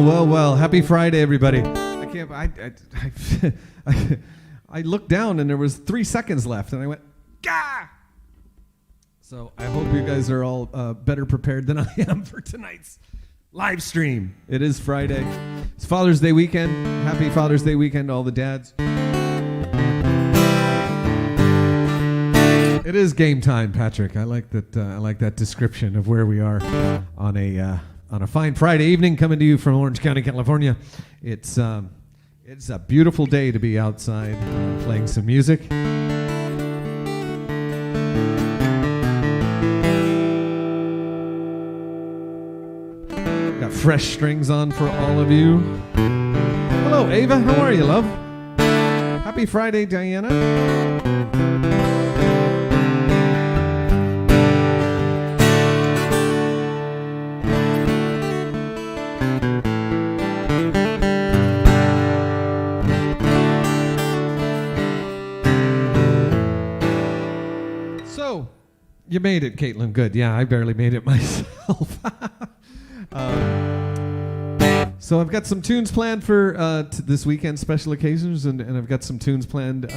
Well. Happy Friday, everybody. I looked down and there was 3 seconds left, and I went, gah! So I hope you guys are all better prepared than I am for tonight's live stream. It is Friday. It's Father's Day weekend. Happy Father's Day weekend to all the dads. It is game time, Patrick. I like that. I like that description of where we are on a fine Friday evening, coming to you from Orange County, California. It's a beautiful day to be outside playing some music. Got fresh strings on for all of you. Hello, Ava. How are you, love? Happy Friday, Diana. You made it, Caitlin. Good. Yeah, I barely made it myself. So I've got some tunes planned for this weekend's special occasions, and I've got some tunes planned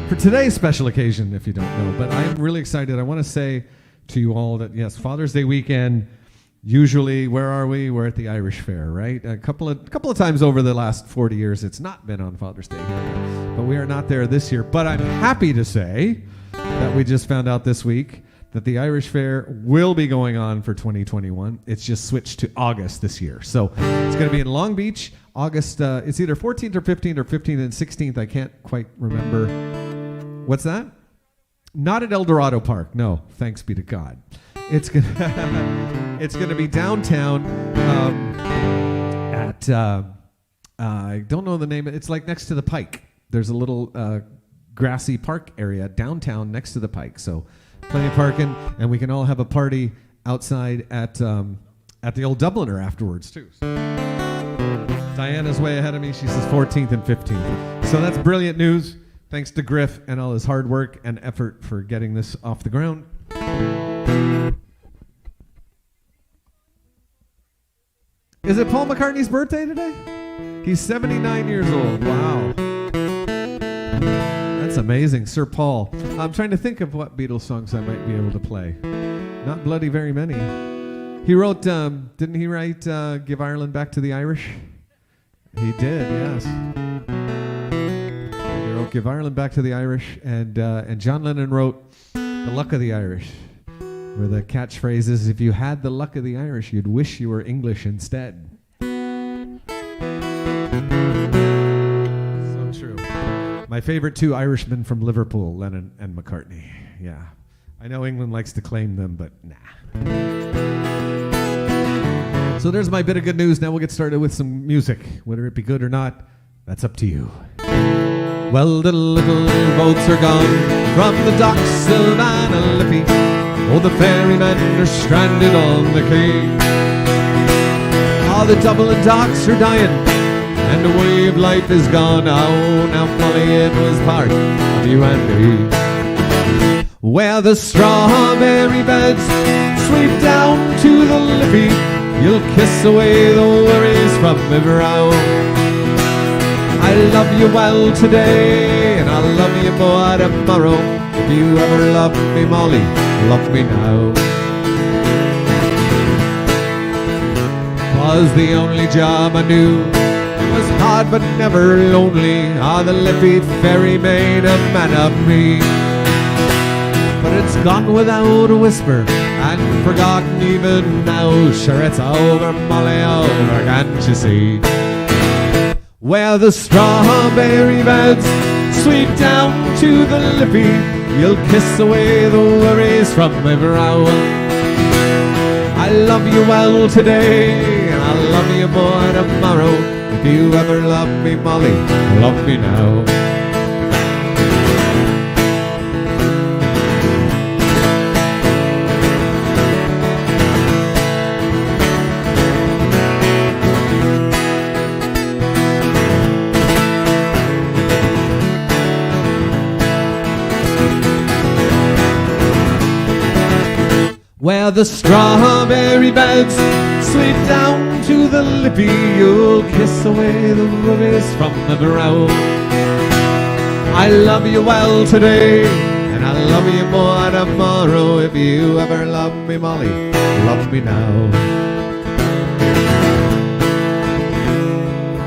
for today's special occasion, if you don't know. But I'm really excited. I want to say to you all that, yes, Father's Day weekend, usually, where are we? We're at the Irish Fair, right? A couple of times over the last 40 years, it's not been on Father's Day here. But we are not there this year. But I'm happy to say that we just found out this week that the Irish Fair will be going on for 2021. It's just switched to August this year. So it's going to be in Long Beach, August. It's either 14th or 15th or 15th and 16th. I can't quite remember. What's that? Not at El Dorado Park. No, thanks be to God. It's going to be downtown at, I don't know the name. It's like next to the Pike. There's a little grassy park area downtown next to the Pike. So plenty of parking, and we can all have a party outside at the Old Dubliner afterwards too. So Diana's way ahead of me. She says 14th and 15th. So that's brilliant news. Thanks to Griff and all his hard work and effort for getting this off the ground. Is it Paul McCartney's birthday today? He's 79 years old. Wow. That's amazing, Sir Paul. I'm trying to think of what Beatles songs I might be able to play. Not bloody very many. He wrote, didn't he write Give Ireland Back to the Irish? He did, yes. He wrote Give Ireland Back to the Irish, and John Lennon wrote The Luck of the Irish, where the catchphrase is, if you had the luck of the Irish, you'd wish you were English instead. My favorite two Irishmen from Liverpool, Lennon and McCartney. Yeah. I know England likes to claim them, but nah. So there's my bit of good news. Now we'll get started with some music. Whether it be good or not, that's up to you. Well, the little boats are gone from the docks of Liffey. Oh, the ferrymen are stranded on the quay. Oh, the Dublin docks are dying, and the way of life is gone. Oh, now Molly, it was part of you and me. Where the strawberry beds sweep down to the Liffey, you'll kiss away the worries from my brow. I love you well today, and I'll love you more tomorrow. If you ever love me, Molly, love me now. 'Twas the only job I knew, was hard but never lonely. Ah, the Liffey ferry made a man of me. But it's gone without a whisper and forgotten even now. Sure, it's over, Molly, over, can't you see? Where the strawberry beds sweep down to the Liffey, you'll kiss away the worries from my brow. I love you well today, and I'll love you more tomorrow. If you ever love me, Molly, love me now. Where the strawberry beds Sweep down to the lippy, you'll kiss away the worries from the brow. I love you well today, and I'll love you more tomorrow. If you ever love me, Molly, love me now.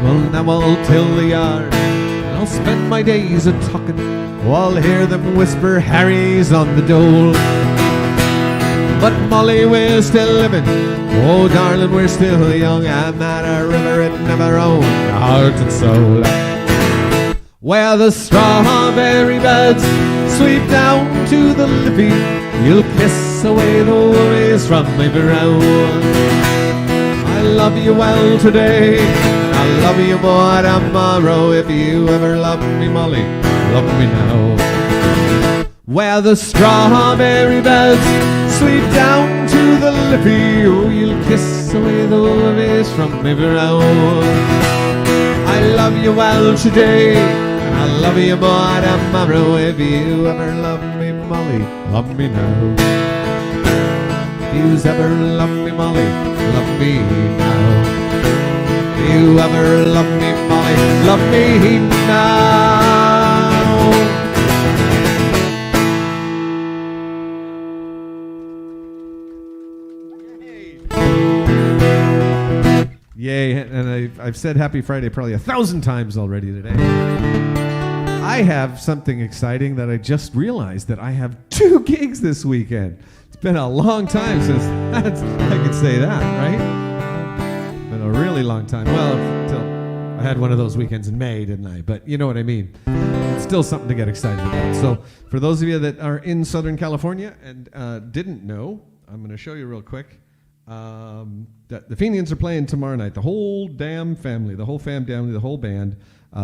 Well, now I'll till the yard, and I'll spend my days a-talking. Oh, I'll hear them whisper Harry's on the dole. But Molly, we're still living. Oh, darling, we're still young, and that a river it never owned heart and soul. Where the strawberry beds sweep down to the lippy, you'll kiss away the worries from my brow. I love you well today, and I'll love you more tomorrow. If you ever love me, Molly, love me now. Where the strawberry beds sweep down to the lippy, oh, you'll kiss away the worries from my brow. I love you well today, and I'll love you more tomorrow. If you ever love me, Molly, love me now. If you ever love me, Molly, love me now. If you ever love me, Molly, love me now. Yay, and I've said Happy Friday probably 1,000 times already today. I have something exciting that I just realized, that I have 2 gigs this weekend. It's been a long time since I could say that, right? Been a really long time. Well, until I had one of those weekends in May, didn't I? But you know what I mean. It's still something to get excited about. So for those of you that are in Southern California and didn't know, I'm going to show you real quick. The Fenians are playing tomorrow night. The whole damn family, the whole family, the whole band,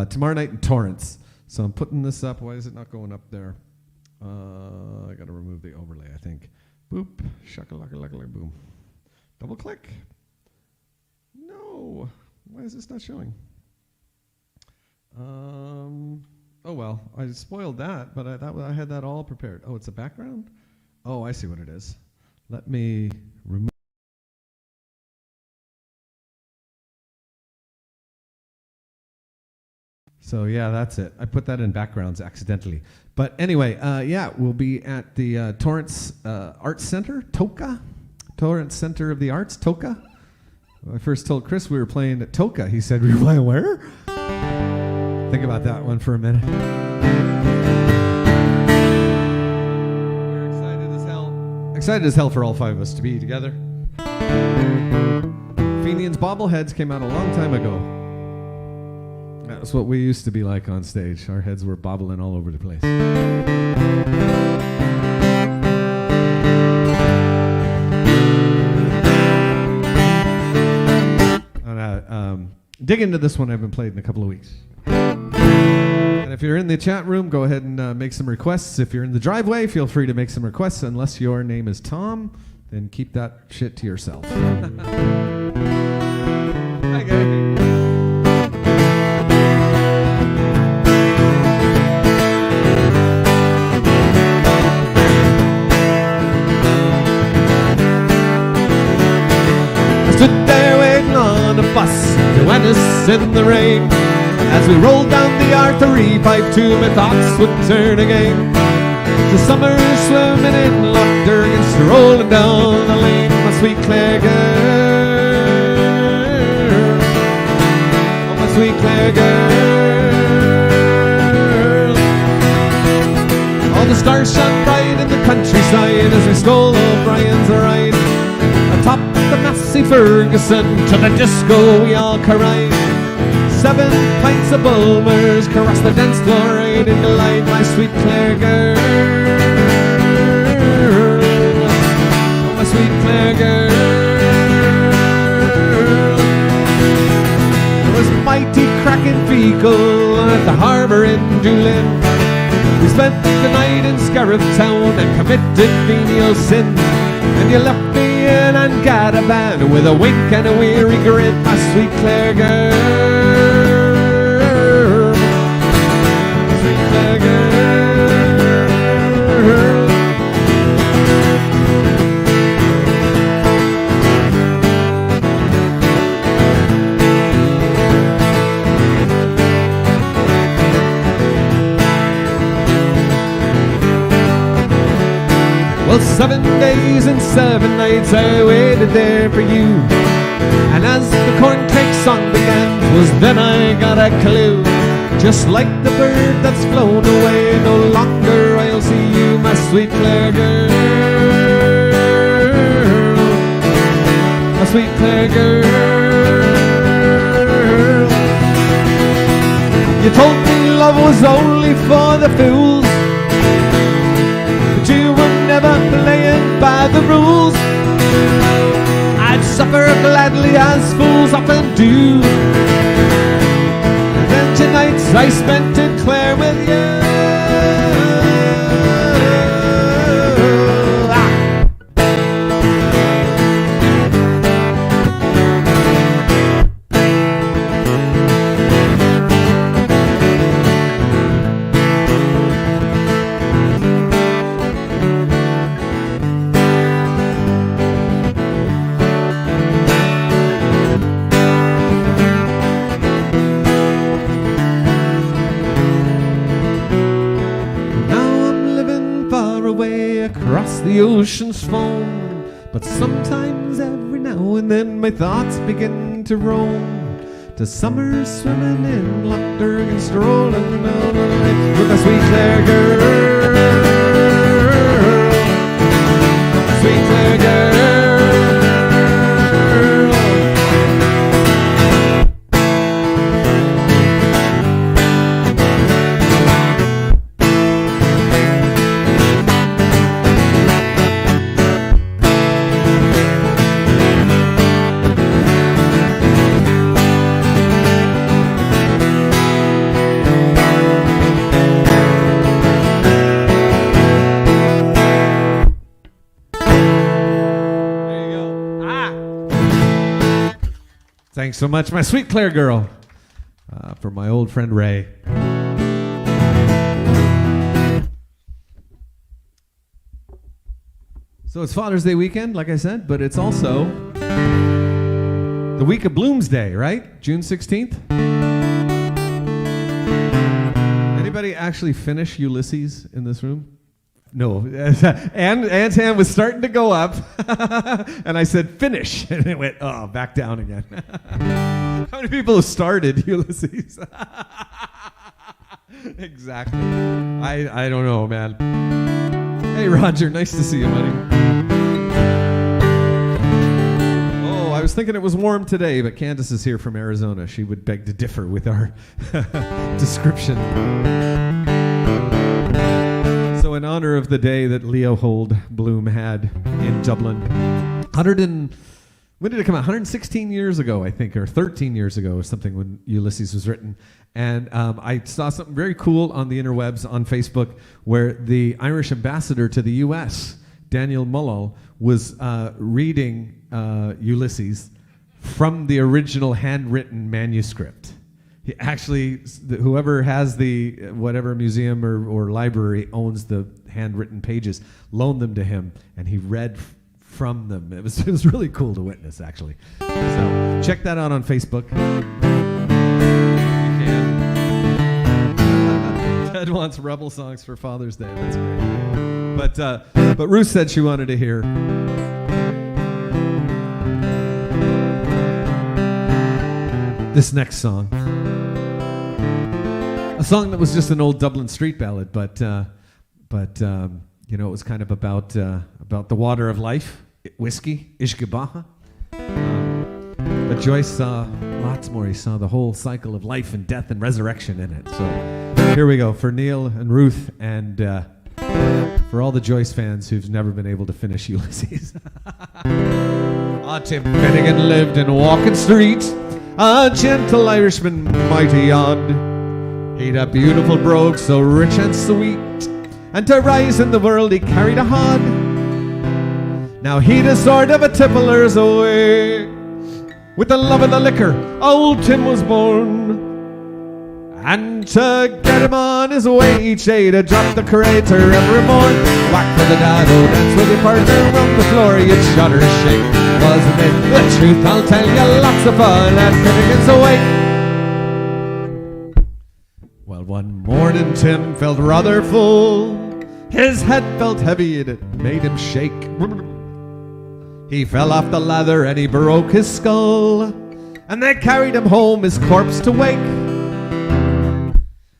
tomorrow night in Torrance. So I'm putting this up. Why is it not going up there? I got to remove the overlay, I think. Boop, shakalaka, boom. Double click. No, why is this not showing? Oh well, I spoiled that, but I thought I had that all prepared. Oh, it's a background? Oh, I see what it is. Let me remove. So yeah, that's it. I put that in backgrounds accidentally. But anyway, yeah, we'll be at the Torrance Arts Center, Toka. Torrance Center of the Arts, Toka. When I first told Chris we were playing at Toka, he said, "We were playing where?" Think about that one for a minute. We're excited as hell. Excited as hell for all 5 of us to be together. Fenians bobbleheads came out a long time ago. That's what we used to be like on stage. Our heads were bobbling all over the place. Dig into this one. I haven't played in a couple of weeks. And if you're in the chat room, go ahead and make some requests. If you're in the driveway, feel free to make some requests. Unless your name is Tom, then keep that shit to yourself. Okay. Stood there waiting on a bus to Ennis in the rain. As we rolled down the R35, my thoughts would turn again. The summer swimming in Loch Durgan's, rolling down the lane. My sweet Clare girl, oh my sweet Clare girl. All the stars shone bright in the countryside as we stole O'Brien's ride. Atop the Massey Ferguson to the disco we all cried. 7 pints of Bulmers caressed the dance floor right in the light. My sweet Clare girl, oh my sweet Clare girl. It was mighty cracking fecal at the harbour in Doolin. We spent the night in Scariff Town and committed venial sin. And you left me in Angadaban with a wink and a weary grin. My sweet Clare girl, my sweet Clare girl. 7 days and 7 nights I waited there for you. And as the corncrake song began, 'twas then I got a clue. Just like the bird that's flown away, no longer I'll see you, my sweet Clare girl. My sweet Clare girl. You told me love was only for the fools, but you were never playing by the rules. I'd suffer gladly as fools often do. And then tonight's I spent in Clare with you. Across the ocean's foam, but sometimes every now and then my thoughts begin to roam to summer swimming in Lochburg and strolling down the lake with a sweet Clare girl, sweet Clare girl. Thanks so much, my sweet Clare girl, for my old friend Ray. So it's Father's Day weekend, like I said, but it's also the week of Bloomsday, right? June 16th. Anybody actually finish Ulysses in this room? No. Anne's hand was starting to go up, and I said, finish. And it went, oh, back down again. How many people have started Ulysses? Exactly. I don't know, man. Hey, Roger, nice to see you, buddy. Oh, I was thinking it was warm today, but Candace is here from Arizona. She would beg to differ with our description. So in honor of the day that Leopold Bloom had in Dublin, when did it come out? 116 years ago, I think, or 13 years ago or something, when Ulysses was written. And I saw something very cool on the interwebs on Facebook where the Irish ambassador to the U.S., Daniel Mulhall, was reading Ulysses from the original handwritten manuscript. He actually, whoever has the whatever museum or library owns the handwritten pages, loaned them to him, and he read from them. It was really cool to witness, actually. So check that out on Facebook. You can. Ted wants Rebel songs for Father's Day. That's great. But Ruth said she wanted to hear this next song. A song that was just an old Dublin street ballad, but you know, it was kind of about the water of life, whiskey, Ishgabaha. But Joyce saw lots more. He saw the whole cycle of life and death and resurrection in it. So here we go for Neil and Ruth, and for all the Joyce fans who've never been able to finish Ulysses. Tim Finnegan lived in Walking Street, a gentle Irishman, mighty odd. He'd a beautiful brogue, so rich and sweet, and to rise in the world he carried a hod. Now he'd a sort of a tippler's away, with the love of the liquor, old Tim was born. And to get him on his way each day, to drop the crater every morn. Whack for the dado, dance with your partner on the floor, you'd shudder and shake. Wasn't it the truth? I'll tell you, lots of fun at Finnegan's awake. Well, one morning Tim felt rather full. His head felt heavy and it made him shake. He fell off the ladder and he broke his skull. And they carried him home, his corpse to wake.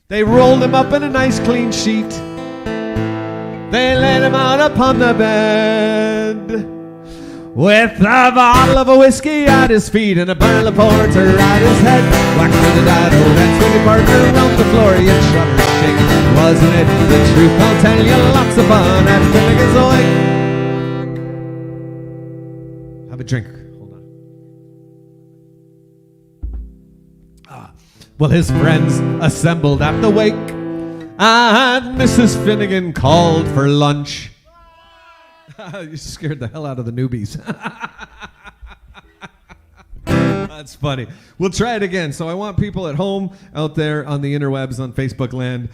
They rolled him up in a nice clean sheet. They laid him out upon the bed, with a bottle of a whiskey at his feet and a barrel of porter at his head. Whack for the dado, dance with your partner around the floor. You shudder, shake. Wasn't it the truth? I'll tell you, lots of fun at Finnegan's Oik. Have a drink. Hold on. Well, his friends assembled at the wake, and Mrs. Finnegan called for lunch. You scared the hell out of the newbies. That's funny. We'll try it again. So I want people at home, out there on the interwebs, on Facebook land,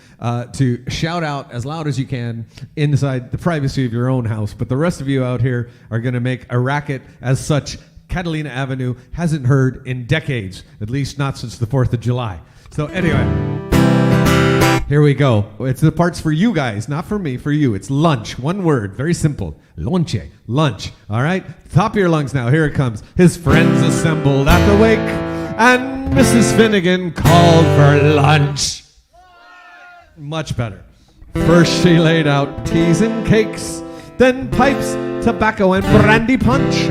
to shout out as loud as you can inside the privacy of your own house. But the rest of you out here are going to make a racket as such Catalina Avenue hasn't heard in decades, at least not since the 4th of July. So anyway, here we go. It's the parts for you guys, not for me, for you. It's lunch, one word, very simple. Lonche, lunch, all right? Top of your lungs now, here it comes. His friends assembled at the wake, and Mrs. Finnegan called for lunch. Much better. First she laid out teas and cakes, then pipes, tobacco, and brandy punch.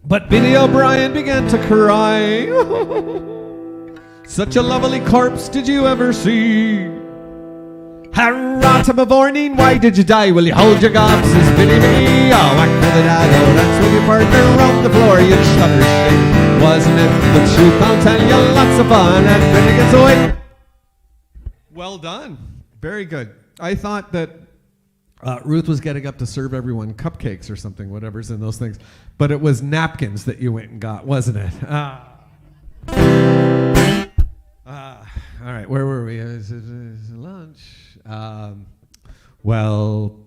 But Biddy O'Brien began to cry. Such a lovely corpse did you ever see? Harata Mavorneen, why did you die? Will you hold your gobs? Says Biddy McGee. Oh, whack for the dado, dance with your partner around the floor. You shudder, shake. Wasn't it the truth? I'll tell you, lots of fun at Finnegan's Oik. Well done. Very good. I thought that Ruth was getting up to serve everyone cupcakes or something, whatever's in those things. But it was napkins that you went and got, wasn't it? All right, where were we? Lunch. Well,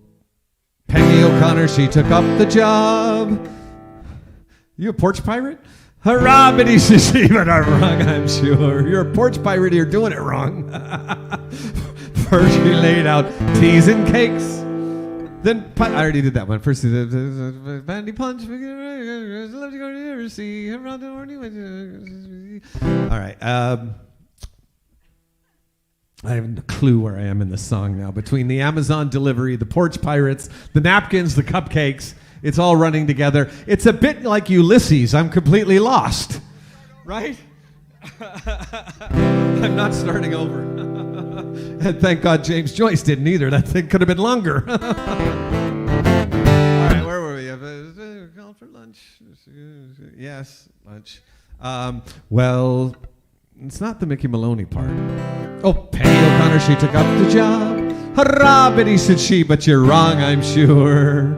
Peggy O'Connor, she took up the job. You a porch pirate? Hurrah, Biddy, she but I'm wrong, I'm sure. You're a porch pirate, you're doing it wrong. First she laid out teas and cakes. Then, I already did that one. First, bandy punch. All right. I have no clue where I am in the song now. Between the Amazon delivery, the porch pirates, the napkins, the cupcakes, it's all running together. It's a bit like Ulysses. I'm completely lost. Right? I'm not starting over. And thank God James Joyce didn't either. That thing could have been longer. All right, where were we? Call for lunch. Yes, lunch. Well, it's not the Mickey Maloney part. Oh, Peggy O'Connor, she took up the job. Hurrah, Biddy, said she, but you're wrong, I'm sure.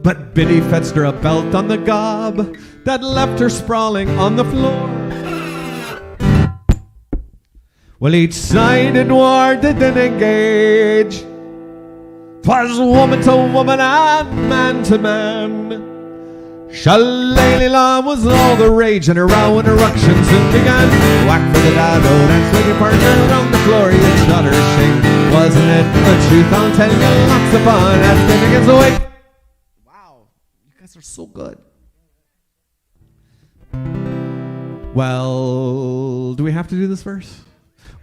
But Biddy fetched her a belt on the gob that left her sprawling on the floor. Well, each side in war didn't engage. 'Twas woman to woman and man to man. Shillelagh was all the rage, and a row and eruption soon began. Whack for the dado, dance with your partner around the floor. You shudder, shake. Wasn't it the truth? I'll tell you, lots of fun at Finnegan's Oik. Wow, you guys are so good. Well, do we have to do this verse?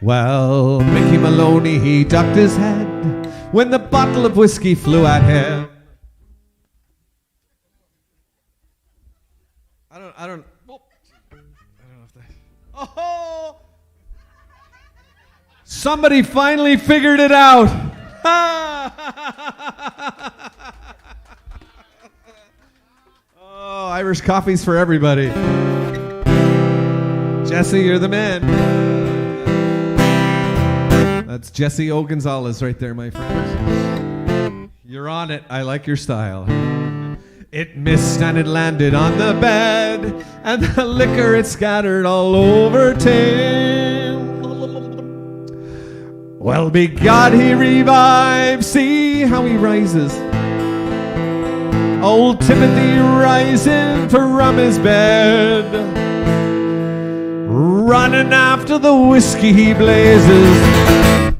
Well, Mickey Maloney, he ducked his head when the bottle of whiskey flew at him. I don't know if that. Oh! Somebody finally figured it out. Oh, Irish coffee's for everybody. Jesse, you're the man. That's Jesse O. Gonzalez right there, my friends. You're on it. I like your style. It missed and it landed on the bed, and the liquor it scattered all over Tim. Well, be God, he revived. See how he rises. Old Timothy rising from his bed, running after the whiskey he blazes.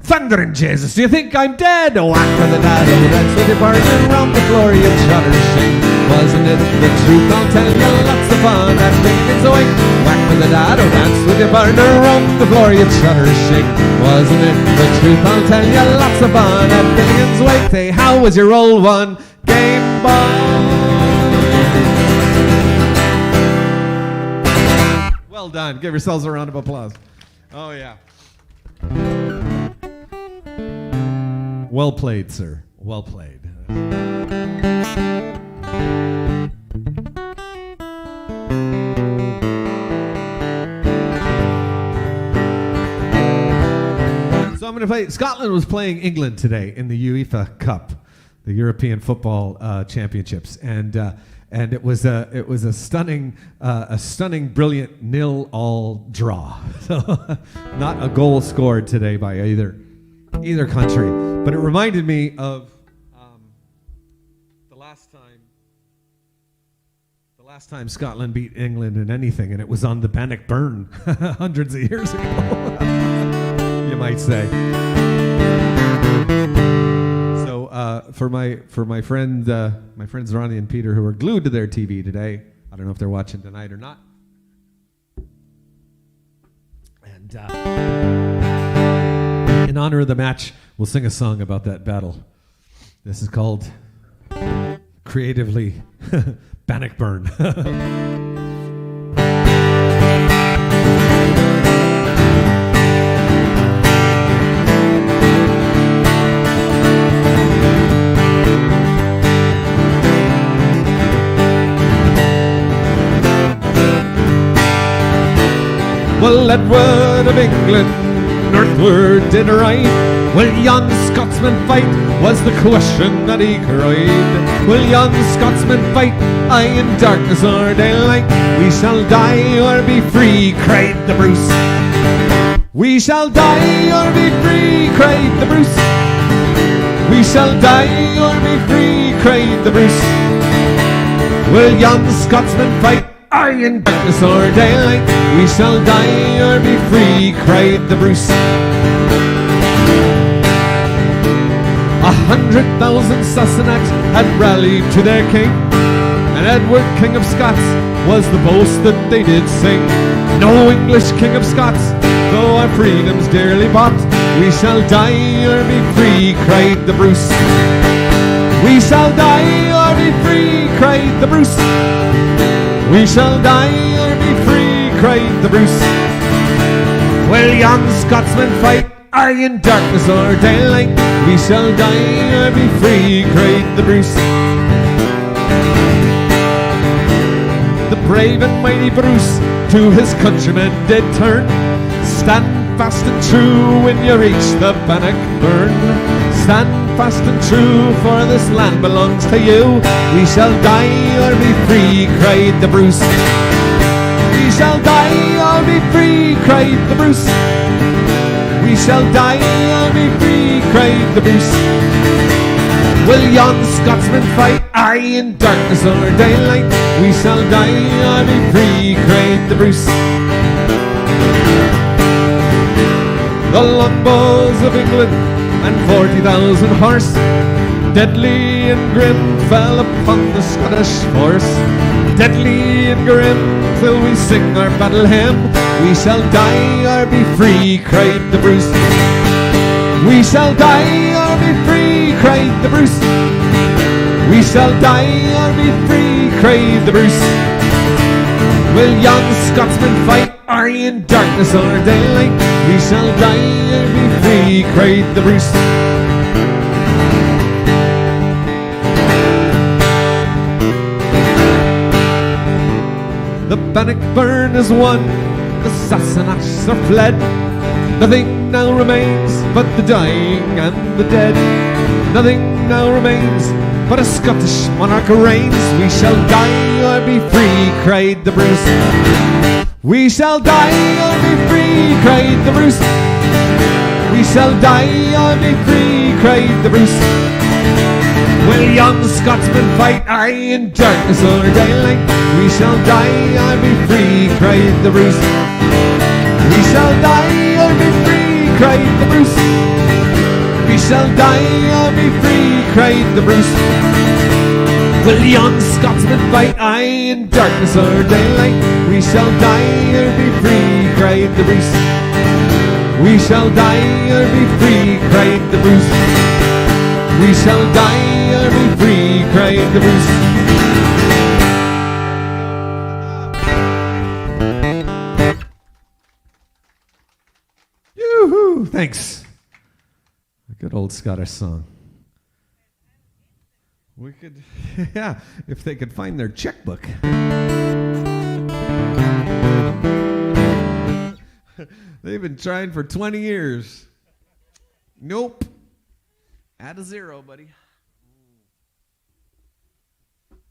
Thundering Jesus, do you think I'm dead? Oh, whack for the dad, oh, that's with your partner round the floor, you shudder shake. Wasn't it the truth? I'll tell you, lots of fun at Finnegan's Wake. Whack for the dad, oh, dance with your partner round the floor, you shudder shake. Wasn't it the truth? I'll tell you, lots of fun at Finnegan's Wake. Say, how was your old one? Game ball. Well done. Give yourselves a round of applause. Oh, yeah. Well played, sir. Well played. So I'm going to play. Scotland was playing England today in the UEFA Cup, the European Football Championships, and it was a stunning, brilliant 0-0 draw. So not a goal scored today by either country, but it reminded me of the last time Scotland beat England in anything, and it was on the Bannockburn hundreds of years ago. You might say. So for my friends Ronnie and Peter, who are glued to their TV today, I don't know if they're watching tonight or not. And in honor of the match, we'll sing a song about that battle. This is called creatively Bannockburn. Well, Edward of England northward did ride. Will yon Scotsman fight? Was the question that he cried. Will yon Scotsman fight? Aye, in darkness or daylight. We shall die or be free, cried the Bruce. We shall die or be free, cried the Bruce. We shall die or be free, cried the Bruce. Will yon Scotsman fight? Aye, in darkness or daylight. We shall die or be free, cried the Bruce. 100,000 Sassenachs had rallied to their king, and Edward, King of Scots, was the boast that they did sing. No English King of Scots, though our freedom's dearly bought. We shall die or be free, cried the Bruce. We shall die or be free, cried the Bruce. We shall die or be free, cried the Bruce. Will yon Scotsman fight? Aye, in darkness or daylight. We shall die or be free, cried the Bruce. The brave and mighty Bruce to his countrymen did turn. Stand fast and true when you reach the Bannockburn. Stand fast and true, for this land belongs to you. We shall die or be free, cried the Bruce. We shall die or be free, cried the Bruce. We shall die or be free, cried the Bruce. Will yon Scotsman fight? Aye, in darkness or daylight. We shall die or be free, cried the Bruce. The longbows of England and 40,000 horse, deadly and grim, fell upon the Scottish force. Deadly and grim, till we sing our battle hymn. We shall die or be free, cried the Bruce. We shall die or be free, cried the Bruce. We shall die or be free, cried the Bruce. Will yon Scotsman fight? Aye, in darkness or daylight. We shall die or be free, cried the Bruce. The Bannockburn is won, the Sassenachs are fled. Nothing now remains but the dying and the dead. Nothing now remains but a Scottish monarch reigns. We shall die or be free, cried the Bruce. We shall die or be free, cried the Bruce. We shall die or be free, cried the Bruce. Will yon Scotsman fight? Aye, in darkness or daylight. We shall die or be free, cried the Bruce. We shall die or be free, cried the Bruce. We shall die or be free, cried the Bruce. Will young Scotsmen fight aye in darkness or daylight? We shall die or be free, cried the Bruce. We shall die or be free, cried the Bruce. We shall die or be free, cried the Bruce. Yoo-hoo! Thanks. A good old Scottish song. We could, yeah, if they could find their checkbook. They've been trying for 20 years. Nope. Add a zero, buddy.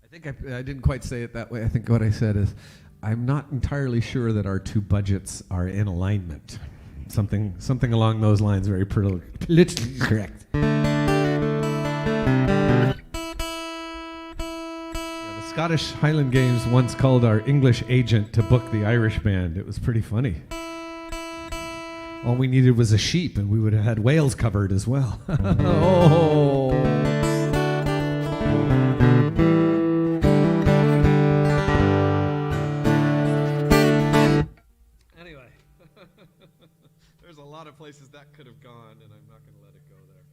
I think I didn't quite say it that way. I think what I said is, I'm not entirely sure that our two budgets are in alignment. Something along those lines, very politically correct. Scottish Highland Games once called our English agent to book the Irish band. It was pretty funny. All we needed was a sheep, and we would have had Wales covered as well. Oh. Anyway, there's a lot of places that could have gone, and I'm not going to let it go there.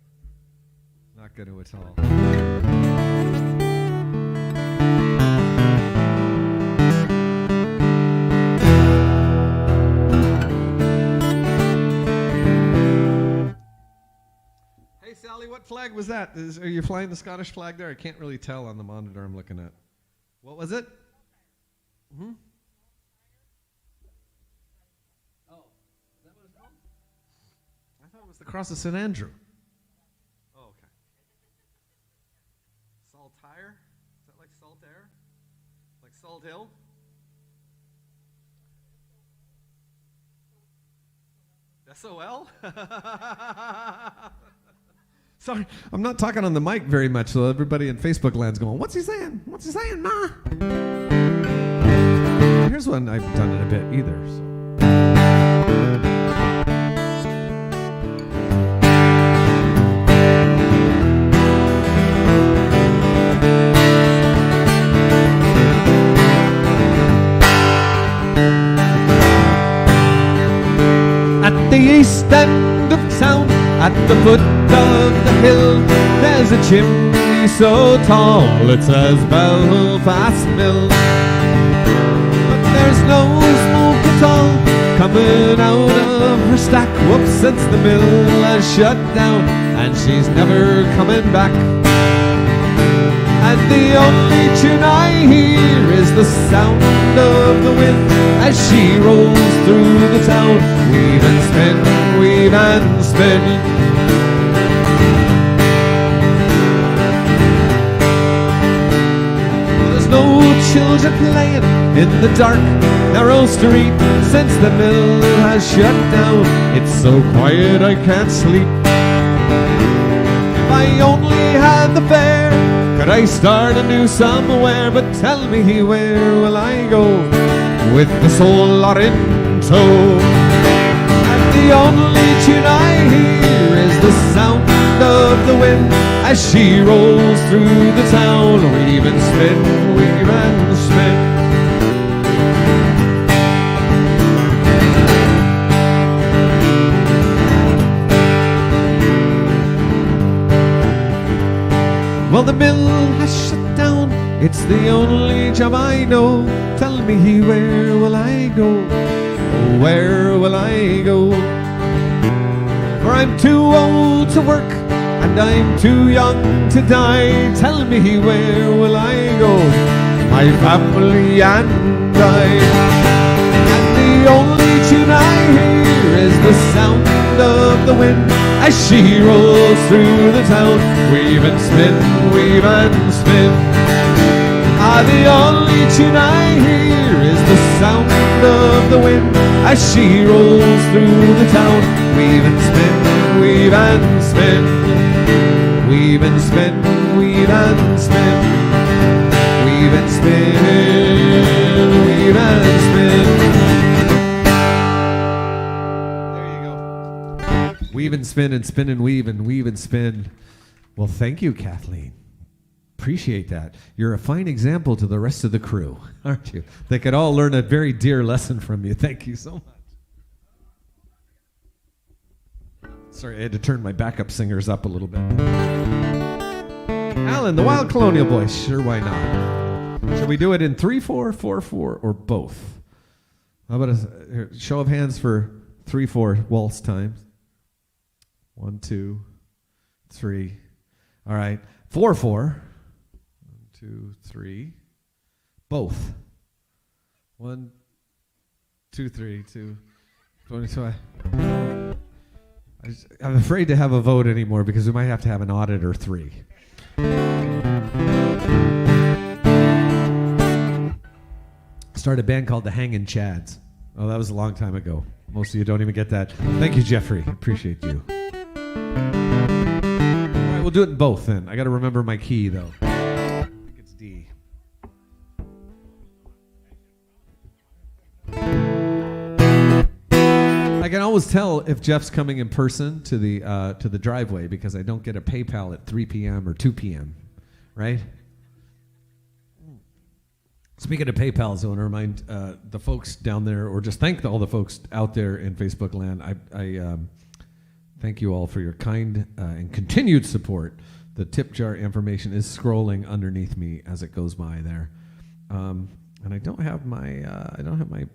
Not going to at all. Hey Sally, what flag was that? Are you flying the Scottish flag there? I can't really tell on the monitor I'm looking at. What was it? Hmm? Oh, is that what it's called? I thought it was the Cross of St. Andrew. Oh, okay. Saltire? Is that like Saltaire? Like Salt Hill? SOL? Sorry, I'm not talking on the mic very much, so everybody in Facebook land's going, what's he saying? What's he saying, Ma? Here's one I haven't done in a bit either. So. At the east end of town, at the foot of the hill, there's a chimney so tall it says Belfast Mill. But there's no smoke at all coming out of her stack. Whoops, since the mill has shut down and she's never coming back. And the only tune I hear is the sound of the wind as she rolls through the town. Weave and spin, weave and spin. No children playing in the dark, narrow street since the mill has shut down. It's so quiet I can't sleep. If I only had the fare, could I start anew somewhere? But tell me, where will I go with the soul lot in tow? And the only tune I hear is the sound of the wind as she rolls through the town. Weave and spin, weave and spin. Well, the mill has shut down, it's the only job I know. Tell me, where will I go? Oh, where will I go? For I'm too old to work and I'm too young to die. Tell me, where will I go? My family and I. And the only tune I hear is the sound of the wind as she rolls through the town. Weave and spin, weave and spin. Ah, the only tune I hear is the sound of the wind as she rolls through the town. Weave and spin, weave and spin. Weave and spin, weave and spin. Weave and spin, weave and spin. There you go. Weave weave and spin and weave and spin. Well, thank you, Kathleen. Appreciate that. You're a fine example to the rest of the crew, aren't you? They could all learn a very dear lesson from you. Thank you so much. Sorry, I had to turn my backup singers up a little bit. Alan, the Wild Colonial Boys. Sure, why not? Should we do it in 3/4, 4/4, or both? How about a show of hands for 3/4 waltz times? 1, 2, 3. All right. 4/4. 1, 2, 3. Both. 1, 2, 3, 2. 22. I'm afraid to have a vote anymore because we might have to have an audit or 3. Started a band called the Hangin' Chads. Oh, that was a long time ago. Most of you don't even get that. Thank you, Jeffrey. Appreciate you. All right, we'll do it in both then. I got to remember my key, though. I think it's D. I can always tell if Jeff's coming in person to the driveway because I don't get a PayPal at 3 p.m. or 2 p.m., right? Speaking of PayPal, I want to remind the folks down there, or just thank all the folks out there in Facebook land. I thank you all for your kind and continued support. The tip jar information is scrolling underneath me as it goes by there, and I don't have my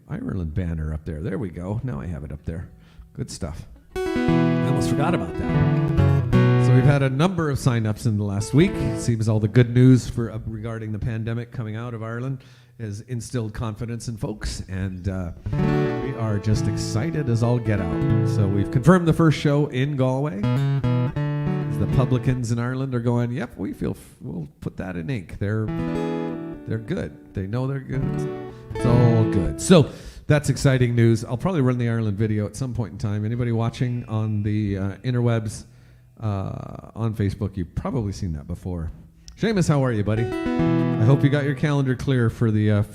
Ireland banner up there. There we go. Now I have it up there. Good stuff. I almost forgot about that. So we've had a number of sign-ups in the last week. It seems all the good news regarding the pandemic coming out of Ireland has instilled confidence in folks, and we are just excited as all get out. So we've confirmed the first show in Galway. The publicans in Ireland are going, yep, we'll put that in ink. They're good. They know they're good. It's all good. So that's exciting news. I'll probably run the Ireland video at some point in time. Anybody watching on the interwebs, on Facebook, you've probably seen that before. Seamus, how are you, buddy? I hope you got your calendar clear for the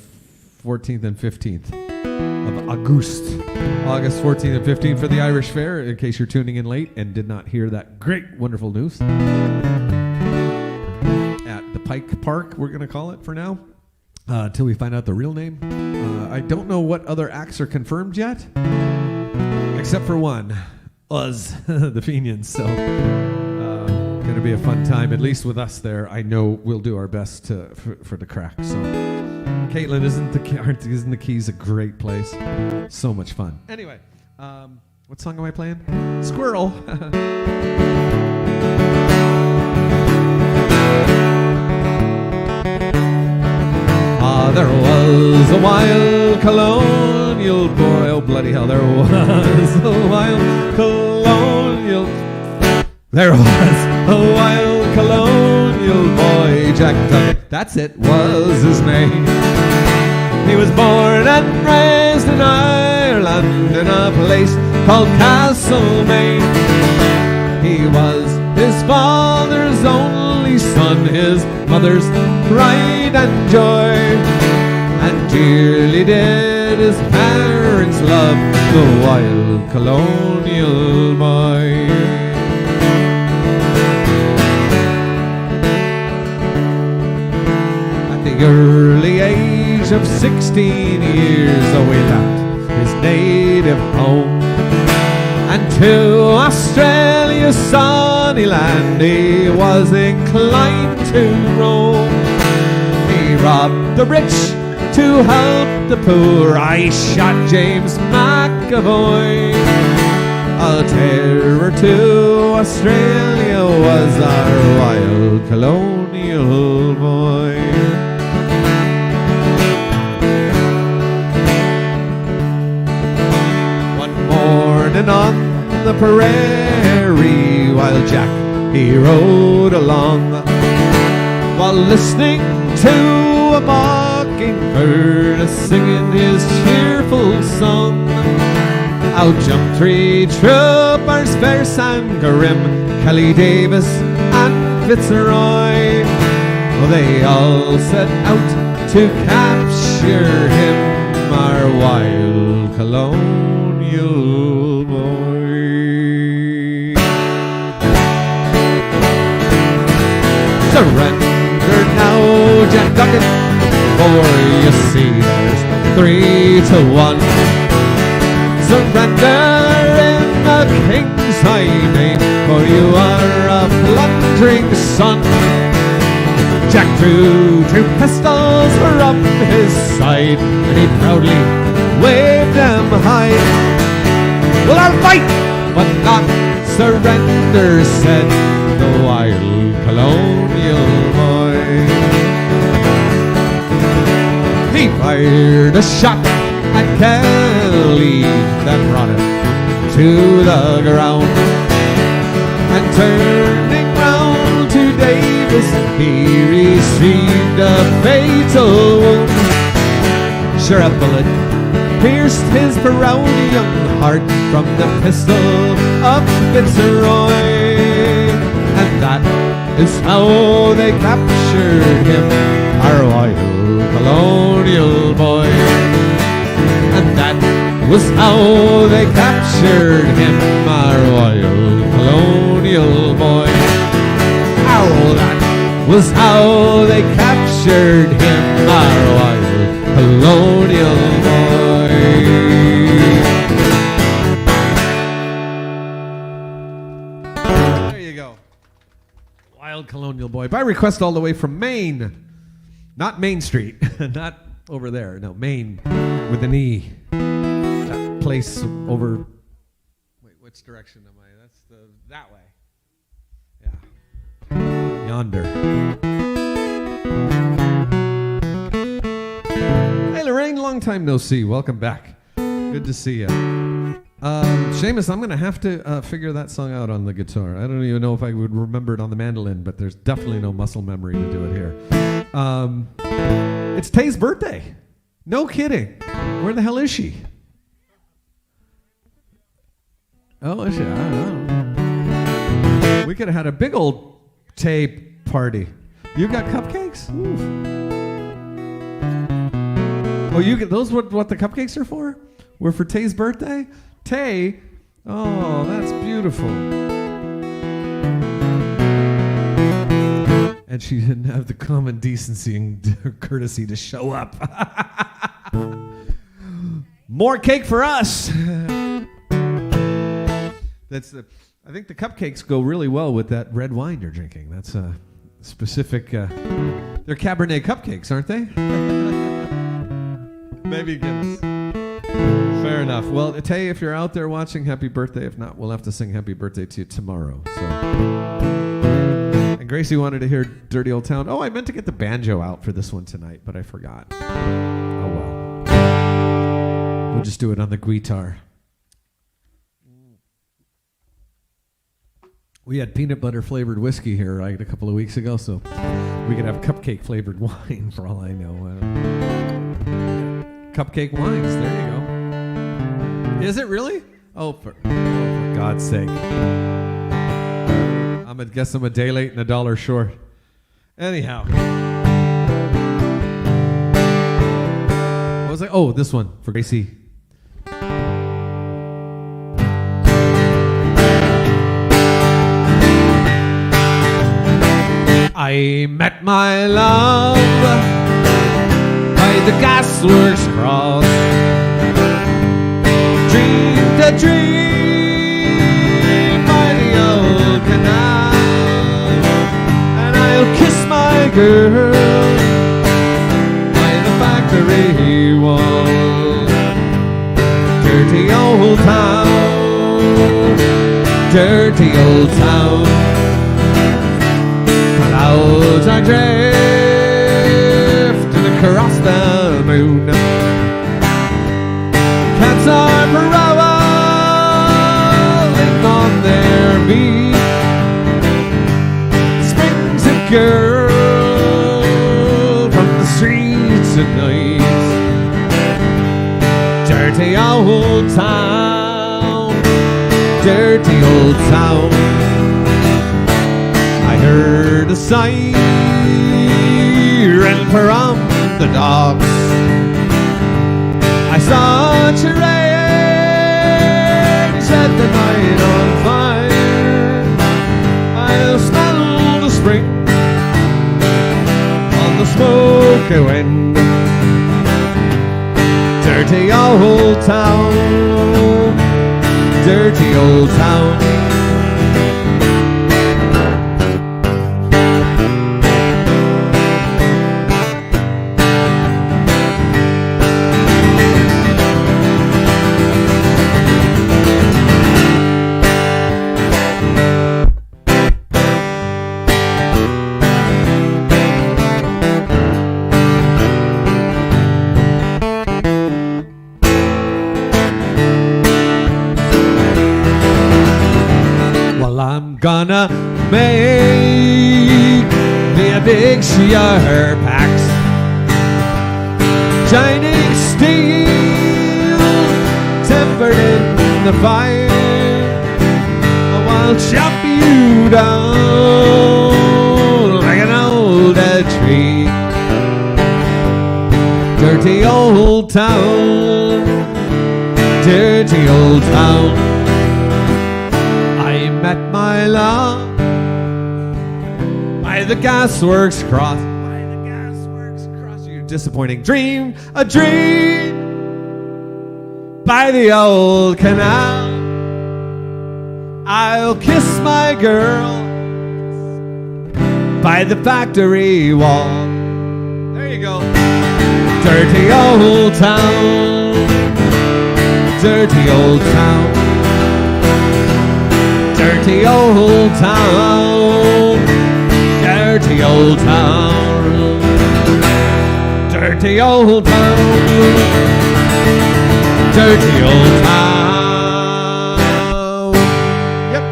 14th and 15th of August. August 14th and 15th for the Irish Fair, in case you're tuning in late and did not hear that great, wonderful news. At the Pike Park, we're going to call it for now, till we find out the real name. I don't know what other acts are confirmed yet, except for one. Us, the Fenians. So, going to be a fun time, at least with us there. I know we'll do our best for the crack. So, Caitlin, isn't the Keys a great place? So much fun. Anyway, what song am I playing? Squirrel. There was a wild colonial boy. Oh, bloody hell, there was a wild colonial. There was a wild colonial boy, Jack Duggett. That's it, was his name. He was born and raised in Ireland in a place called Castlemaine. He was his father's only son, his mother's pride and joy, and dearly did his parents love the wild colonial boy. At the early age of 16 years, he left his native home, and to Australia's sunny land he was inclined to roam. He robbed the rich to help the poor. I shot James McAvoy. A terror to Australia was our wild colonial boy. One morning on the prairie, while Jack he rode along, while listening to a mockingbird singing his cheerful song, out jumped 3 troopers, fair and grim, Kelly Davis and Fitzroy. Well, they all set out to capture him, our wild colonial boy. Surrender now, Jack Duckett, for you see there's 3-1. Surrender in the king's high name, for you are a plundering son. Jack drew 2 pistols from his side, and he proudly waved them high. Well, I'll fight, but not surrender, said the wild colonial boy. He fired a shot at Kelly that brought him to the ground, and turning round to Davis, he received a fatal wound. Sure, a bullet pierced his proud young heart from the pistol of Fitzroy, and that is how they captured him, our wild colonial boy. And that was how they captured him, our wild colonial boy. Oh, that was how they captured him, our wild colonial boy. There you go. Wild colonial boy. By request all the way from Maine. Not Main Street. Not over there. No, Maine with an E. That place over... Wait, which direction am I? That's that way. Yeah. Yonder. Hey, Lorraine, long time no see. Welcome back. Good to see you. Seamus, I'm going to have to figure that song out on the guitar. I don't even know if I would remember it on the mandolin, but there's definitely no muscle memory to do it here. It's Tay's birthday. No kidding. Where the hell is she? Oh, is she? I don't know. We could have had a big old Tay party. You got cupcakes? Ooh. Oh, you get those? What the cupcakes are for? Were for Tay's birthday? Tay? Oh, that's beautiful. And she didn't have the common decency and courtesy to show up. More cake for us. I think the cupcakes go really well with that red wine you're drinking. That's a specific. They're Cabernet cupcakes, aren't they? Maybe Guinness. Fair enough. Well, Tay, if you're out there watching, happy birthday. If not, we'll have to sing happy birthday to you tomorrow. So. And Gracie wanted to hear Dirty Old Town. Oh, I meant to get the banjo out for this one tonight, but I forgot. Oh, well. We'll just do it on the guitar. We had peanut butter flavored whiskey here right a couple of weeks ago, so we could have cupcake flavored wine for all I know. Cupcake wines, there you go. Is it really? Oh, for God's sake. I guess I'm a day late and $1 short. Anyhow. What was I? Oh, this one for Gracie. I met my love by the gasworks cross. Dreamed a dream by the old canal, and I'll kiss my girl by the factory wall. Dirty old town, dirty old town. Clouds are drifting across the moon. Cats are prowling on their beat. Springs a girl from the streets at night. Dirty old town, dirty old town. I heard a siren from the docks. I saw a charade, set the night on fire. I'll smell the spring Dirty old town, dirty old town. Gonna make me a big sheer packs, shining steel, tempered in the fire. I'll chop you down like an old dead tree. Dirty old town, dirty old town. Met my love by the gasworks cross. By the gasworks cross. Your disappointing dream, a dream by the old canal. I'll kiss my girl by the factory wall. There you go. Dirty old town, dirty old town. Dirty old town, dirty old town, dirty old town, dirty old town. Yep.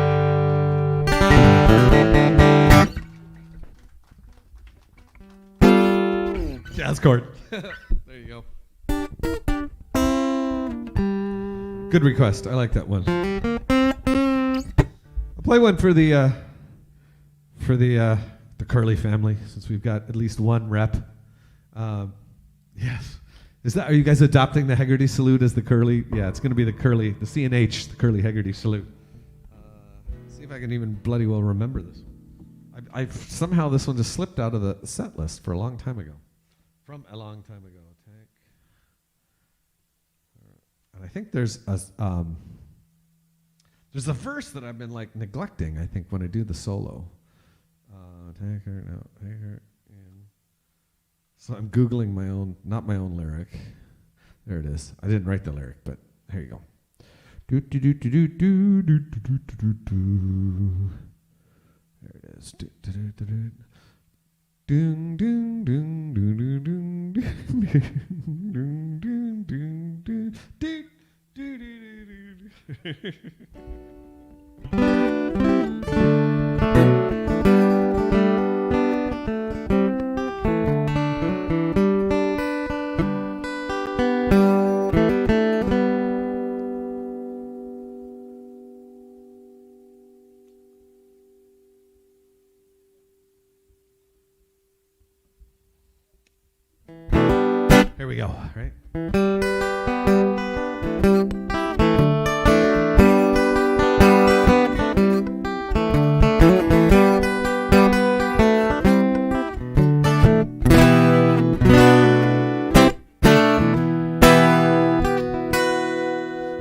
Jazz chord. There you go. Good request. I like that one. Play one for the Curly family, since we've got at least one rep. Yes, are you guys adopting the Hegarty salute as the Curly? Yeah, it's going to be the Curly, the CNH, the Curly Hegarty salute. See if I can even bloody well remember this. I somehow this one just slipped out of the set list for a long time ago. From a long time ago. And I think there's a verse that I've been like neglecting, I think, when I do the solo. Take her, no, take her in. So I'm Googling my own, not my own lyric. There it is. I didn't write the lyric, but here you go. Do do do do do do do do do do. There it is. Do do do do do. Ding ding ding ding ding ding ding ding ding ding ding. Here we go, right?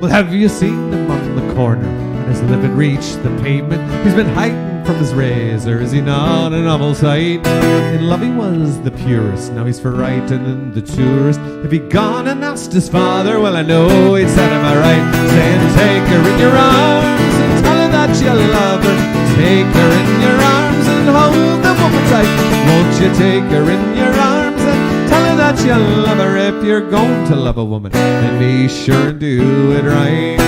Well, have you seen him on the corner when his living reached the pavement? He's been hiding from his razor, is he not a novel sight? In love he was the purest, now he's for frightening the tourist. If he'd gone and asked his father, well, I know he'd set him right, saying, take her in your arms and tell her that you love her. Take her in your arms and hold the woman tight. Won't you take her in your arms and tell her that you love her? If you're going to love a woman, then be sure and do it right.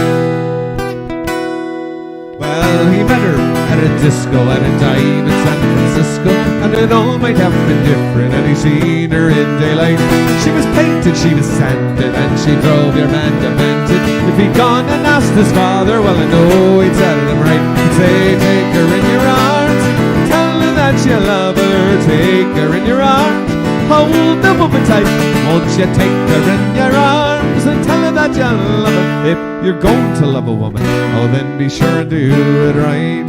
Well, he met her at a disco at a dive in San Francisco, and it all might have been different had he seen her in daylight. She was painted, she was sanded, and she drove your man demented. If he'd gone and asked his father, well, I know he'd set him right. He'd say, take her in your arms, tell her that you love her. Take her in your arms, hold the woman tight. Won't you take her in your arms and tell her that you love her? If you're going to love a woman, oh, then be sure and do it right.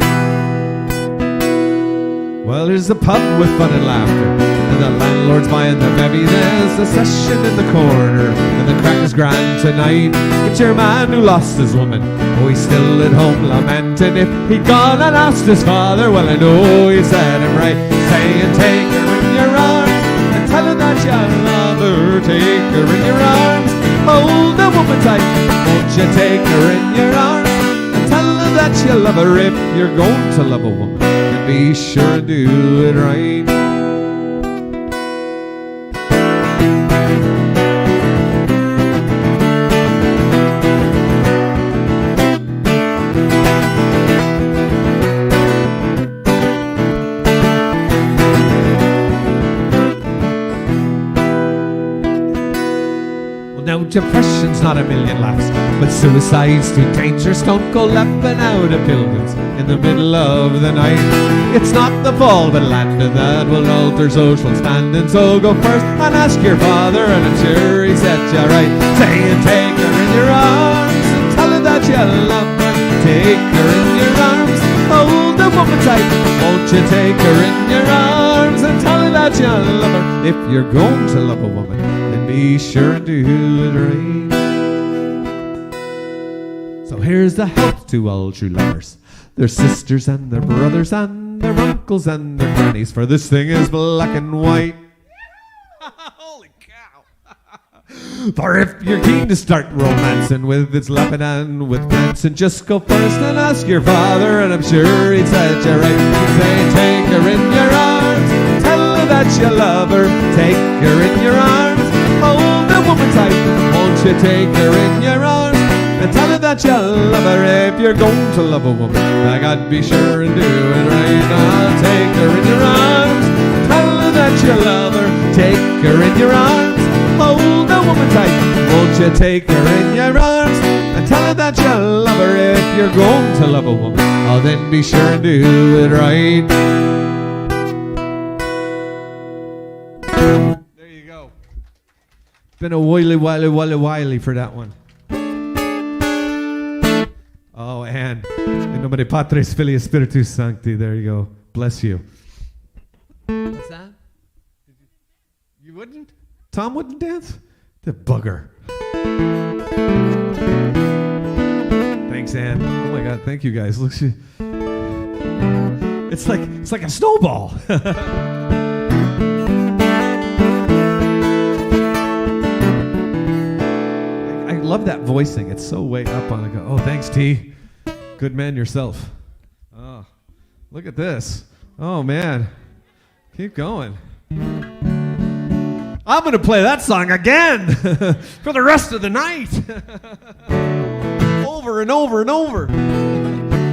Well, there's a pub with fun and laughter, and the landlord's buying the bevy. There's a session in the corner, and the crack is grand tonight. It's your man who lost his woman, oh, he's still at home lamenting. If he'd gone and asked his father, well, I know he said him right, saying, take her in your arms, and tell her that you love her. Take her in your arms, hold the woman tight. Won't you take her in your arms, and tell her that you love her. If you're going to love a woman, then be sure to do it right. Now depression's not a million laughs, but suicide's too dangerous. Don't go leaping out of pilgrims in the middle of the night. It's not the fall but landing that will alter social standing. So go first and ask your father, and I'm sure he set you right. Saying take her in your arms and tell her that you love her. Take her in your arms, hold the woman tight. Won't you take her in your arms and tell her that you love her. If you're going to love a woman, be sure to do it right. So here's the health to all true lovers, their sisters and their brothers and their uncles and their grannies, for this thing is black and white. Holy cow. For if you're keen to start romancing with its lapping and with prancing, just go first and ask your father, and I'm sure he'd set you right. He'd say take her in your arms, tell her that you love her. Take her in your arms, hold the woman tight. Won't you take her in your arms and tell her that you love her. If you're going to love a woman, I gotta be sure and do it right. Now take her in your arms, tell her that you love her. Take her in your arms, hold the woman tight. Won't you take her in your arms and tell her that you love her. If you're going to love a woman, oh, then be sure and do it right. Been a whily for that one. Oh, and in nomine Patris, Filii, Spiritus Sancti. There you go. Bless you. What's that? You wouldn't? Tom wouldn't dance? The bugger. Thanks, Ann. Oh my God, thank you guys. Look, it's like a snowball. Love that voicing. It's so way up on. I go, oh, thanks, T. Good man yourself. Oh, look at this. Oh man, keep going. I'm gonna play that song again for the rest of the night, over and over and over.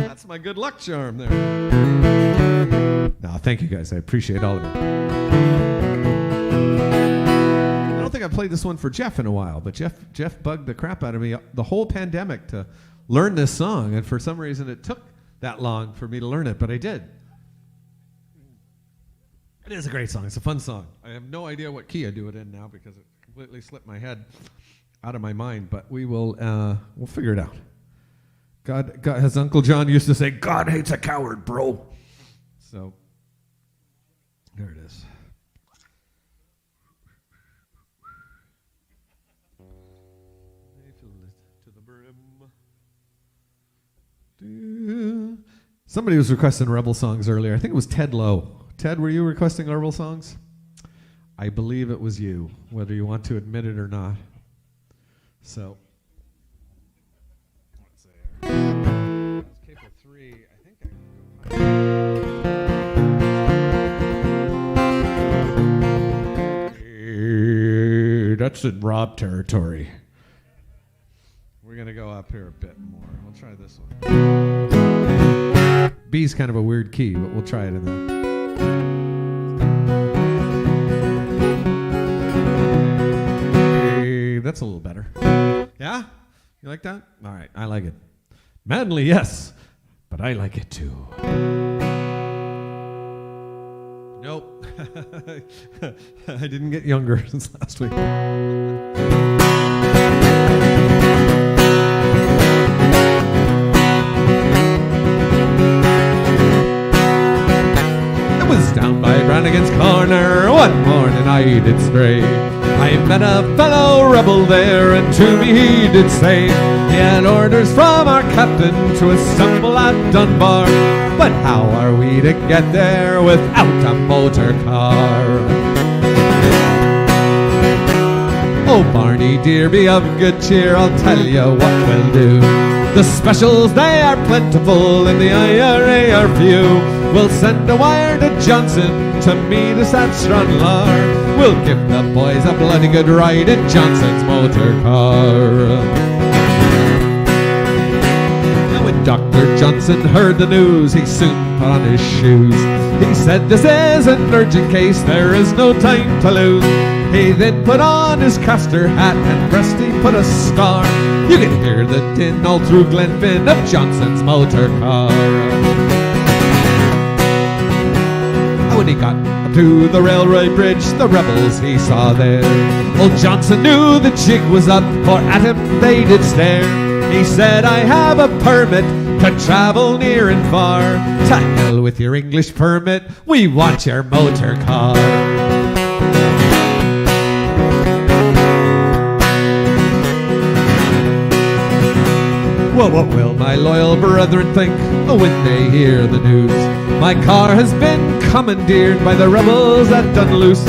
That's my good luck charm there. No, thank you guys. I appreciate all of it. I don't think I've played this one for Jeff in a while, but Jeff bugged the crap out of me the whole pandemic to learn this song, and for some reason it took that long for me to learn it, but I did. It is a great song. It's a fun song. I have no idea what key I do it in now because it completely slipped my head out of my mind, but we'll figure it out. God, as Uncle John used to say, God hates a coward, bro. So there it is. Somebody was requesting Rebel songs earlier. I think it was Ted Lowe. Ted, were you requesting Rebel songs? I believe it was you, whether you want to admit it or not. So, let's see here. That's Capo 3. I think I can go. That's in Rob territory. We're going to go up here a bit more. We'll try this one. B's kind of a weird key, but we'll try it in there. Hey, that's a little better. Yeah? You like that? All right, I like it. Manly, yes, but I like it too. Nope. I didn't get younger since last week. he did stray. I met a fellow rebel there, and to me he did say he had orders from our captain to assemble at Dunbar. But how are we to get there without a motor car? Oh, Barney dear, be of good cheer, I'll tell you what we'll do. The specials, they are plentiful, and the IRA are few. We'll send a wire to Johnson to meet us at Stranraer. We'll give the boys a bloody good ride in Johnson's motor car. Now when Dr. Johnson heard the news, he soon put on his shoes. He said, this is an urgent case, there is no time to lose. He then put on his caster hat and breast he put a star. You can hear the din all through Glenfin of Johnson's motor car. When he got up to the railway bridge, the rebels he saw there. Old Johnson knew the jig was up, for at him they did stare. He said, I have a permit to travel near and far. To hell with your English permit, we want your motor car. Well, what will my loyal brethren think when they hear the news? My car has been commandeered by the rebels at Dunluce.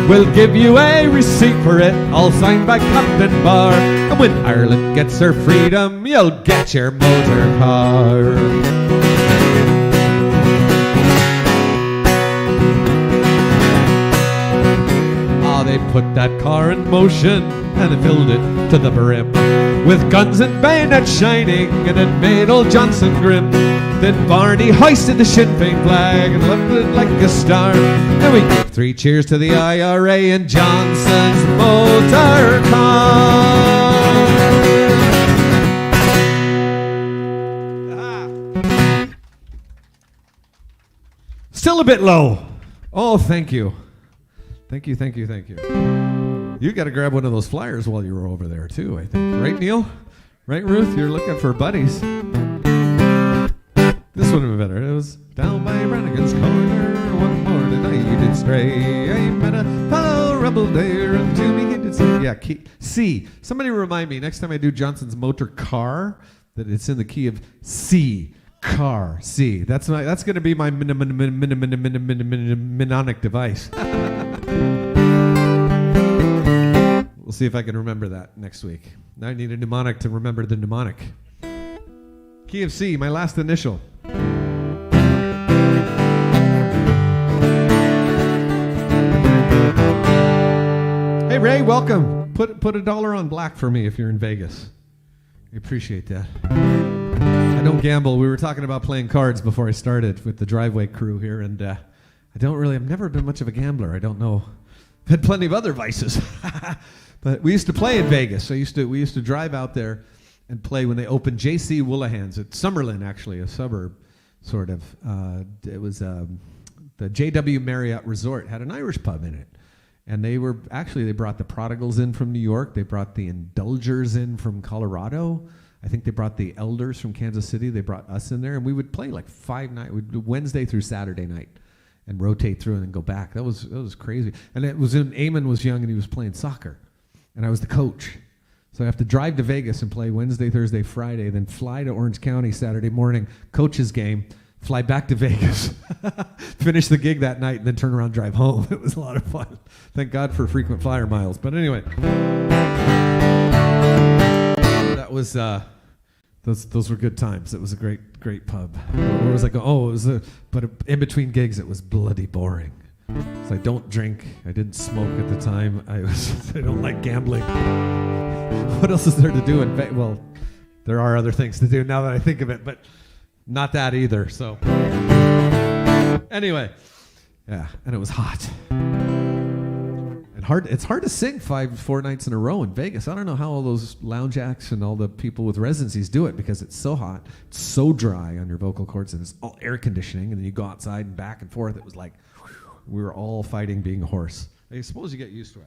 We'll give you a receipt for it, all signed by Captain Barr. And when Ireland gets her freedom, you'll get your motor car. They put that car in motion and it filled it to the brim with guns and bayonets shining, and it made old Johnson grim. Then Barney hoisted the Sinn Féin flag and left it like a star. And we gave 3 cheers to the IRA and Johnson's motor car. Still a bit low. Oh, thank you. Thank you. You got to grab one of those flyers while you were over there, too, I think. Right, Neil? Right, Ruth? You're looking for buddies. This would have been better. It was down by Brannigan's corner one morning I did stray. I met a fellow rebel there, and to me he did say, yeah, key. C. Somebody remind me, next time I do Johnson's motor car, that it's in the key of C. Car. C. That's going to be my mnemonic device. We'll see if I can remember that next week. Now I need a mnemonic to remember the mnemonic. Key of C, my last initial. Hey Ray, welcome. Put $1 on black for me if you're in Vegas. I appreciate that. I don't gamble. We were talking about playing cards before I started with the driveway crew here, and I've never been much of a gambler. I don't know. I've had plenty of other vices. But we used to play in Vegas. We used to drive out there and play when they opened J.C. Woolahan's at Summerlin, actually, a suburb, sort of. It was the J.W. Marriott Resort, had an Irish pub in it. And they brought the Prodigals in from New York. They brought the Indulgers in from Colorado. I think they brought the Elders from Kansas City. They brought us in there, and we would play like 5 nights, Wednesday through Saturday night, and rotate through and then go back. That was crazy. And it was when Eamon was young and he was playing soccer, and I was the coach. So I have to drive to Vegas and play Wednesday, Thursday, Friday, then fly to Orange County Saturday morning, coach's game, fly back to Vegas, finish the gig that night, and then turn around and drive home. It was a lot of fun. Thank God for frequent flyer miles. But anyway, that was those were good times. It was a great pub. It was like, but in between gigs, it was bloody boring. So I don't drink. I didn't smoke at the time. I don't like gambling. What else is there to do in Vegas? Well, there are other things to do now that I think of it, but not that either. So anyway, yeah, and it was hot. It's hard to sing 4 nights in a row in Vegas. I don't know how all those lounge acts and all the people with residencies do it, because it's so hot, it's so dry on your vocal cords, and it's all air conditioning, and then you go outside and back and forth. It was like we were all fighting being hoarse. I suppose you get used to it.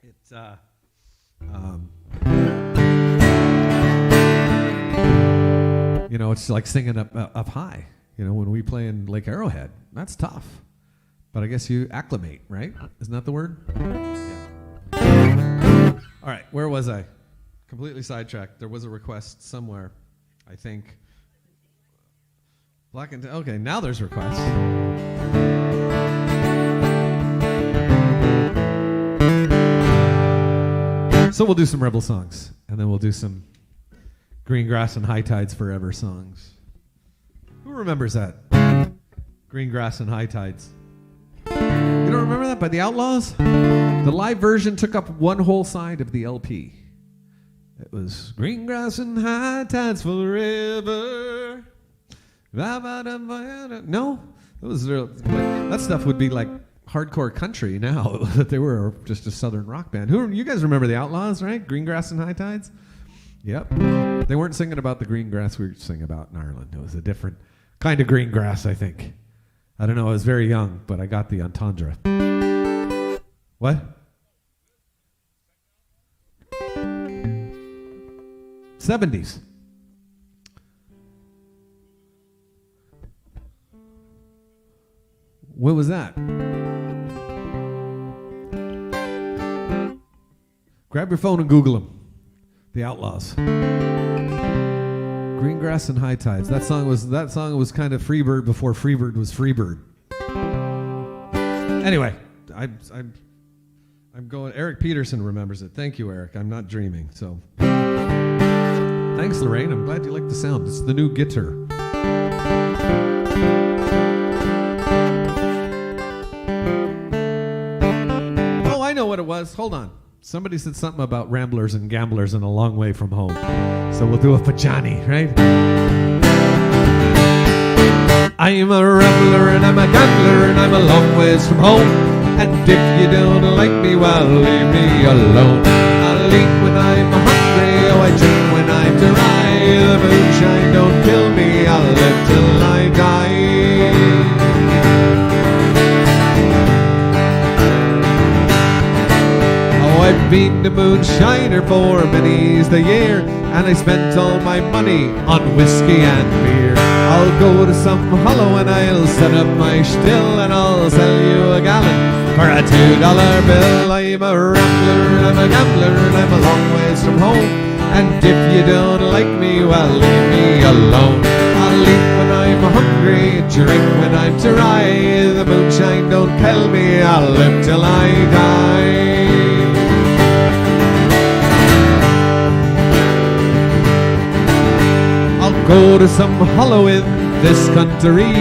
It's it's like singing up high. When we play in Lake Arrowhead, that's tough. But I guess you acclimate, right? Isn't that the word? Yeah. All right, where was I? Completely sidetracked. There was a request somewhere, I think. Black and okay, now there's requests. So we'll do some Rebel songs, and then we'll do some Green Grass and High Tides Forever songs. Who remembers that? Green Grass and High Tides. You don't remember that by the Outlaws? The live version took up one whole side of the LP. It was Green Grass and High Tides Forever. No? It was that stuff would be like hardcore country now. They were just a southern rock band. You guys remember the Outlaws, right? Green Grass and High Tides? Yep. They weren't singing about the green grass we were singing about in Ireland. It was a different kind of green grass, I think. I don't know. I was very young, but I got the entendre. What? '70s. What was that? Grab your phone and Google them. The Outlaws. Green Grass and High Tides. That song was kind of Freebird before Freebird was Freebird. Anyway, I'm going. Eric Peterson remembers it. Thank you, Eric. I'm not dreaming. So, thanks, Lorraine. I'm glad you like the sound. It's the new guitar. Oh, I know what it was. Hold on. Somebody said something about ramblers and gamblers and a long way from home. So we'll do a Pajani, right? I'm a rambler and I'm a gambler and I'm a long ways from home. And if you don't like me, well, leave me alone. I'll eat when I'm hungry, oh, I drink when I'm dry. The moonshine don't kill me, I'll live till I die. I've been a moonshiner for many's the year, and I spent all my money on whiskey and beer. I'll go to some hollow and I'll set up my still, and I'll sell you a gallon for a $2 bill. I'm a rambler, I'm a gambler, and I'm a long ways from home. And if you don't like me, well, leave me alone. I'll eat when I'm hungry, drink when I'm dry. The moonshine don't kill me, I'll live till I die. Go to some hollow in this country,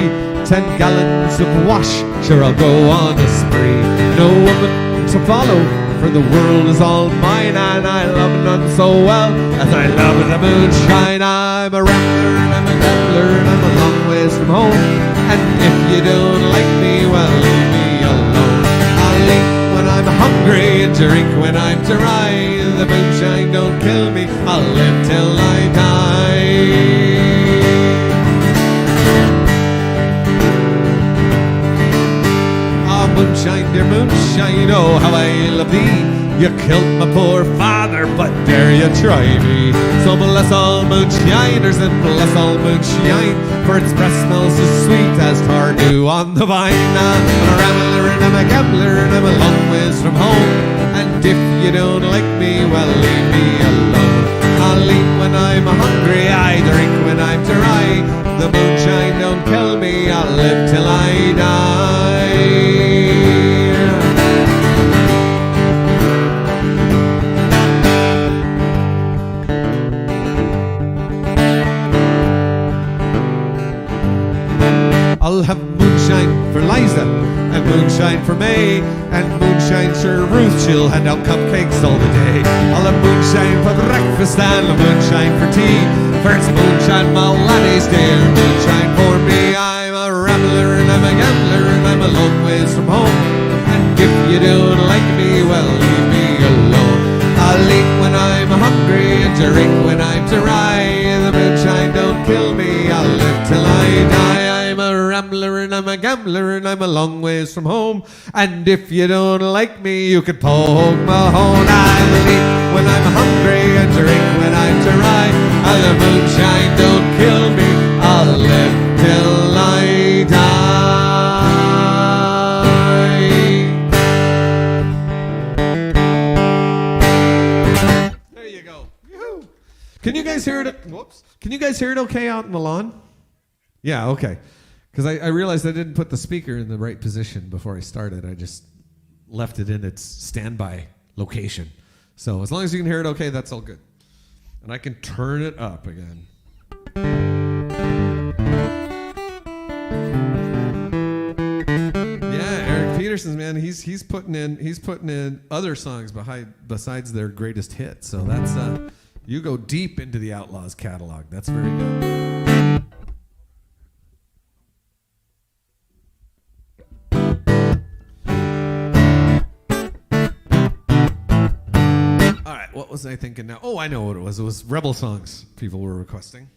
10 gallons of wash, sure I'll go on a spree. No woman to follow, for the world is all mine, and I love none so well as I love the moonshine. I'm a rambler, and I'm a gambler, and I'm a long ways from home. And if you don't like me, well, leave me alone. I'll eat when I'm hungry and drink when I'm dry. The moonshine don't kill me, I'll live till I die. Moonshine, dear moonshine, oh how I love thee. You killed my poor father, but dare you try me. So bless all moonshiners and bless all moonshine, for its breath smells as sweet as tar dew on the vine. I'm a rambler and I'm a gambler and I'm a long ways from home. And if you don't like me, well, leave me alone. I'll eat when I'm hungry, I drink when I'm dry. The moonshine don't kill me, I'll live till I die. I'll have moonshine for Liza, and moonshine for May, and moonshine for Ruth, she'll hand out cupcakes all the day. I'll have moonshine for breakfast and a moonshine for tea, for it's moonshine my laddies dear, moonshine for me. I'm a rambler and I'm a gambler and I'm a long ways from home. And if you don't like me, well, leave me alone. I'll eat when I'm hungry and drink when I'm dry. The moonshine don't kill me, I'll live till I die. I'm a rambler and I'm a gambler and I'm a long ways from home. And if you don't like me, you could poke my horn. I'll eat when I'm hungry and drink when I'm dry. And the moonshine don't kill me, I'll live till I die. Can you guys hear it? Whoops. Can you guys hear it okay out in the lawn? Yeah, okay. Because I realized I didn't put the speaker in the right position before I started. I just left it in its standby location. So as long as you can hear it okay, that's all good. And I can turn it up again. Yeah, Eric Peterson's, man, he's putting in other songs besides their greatest hit. So that's you go deep into the Outlaws catalog. That's very good. What was I thinking now? Oh, I know what it was. It was Rebel songs people were requesting.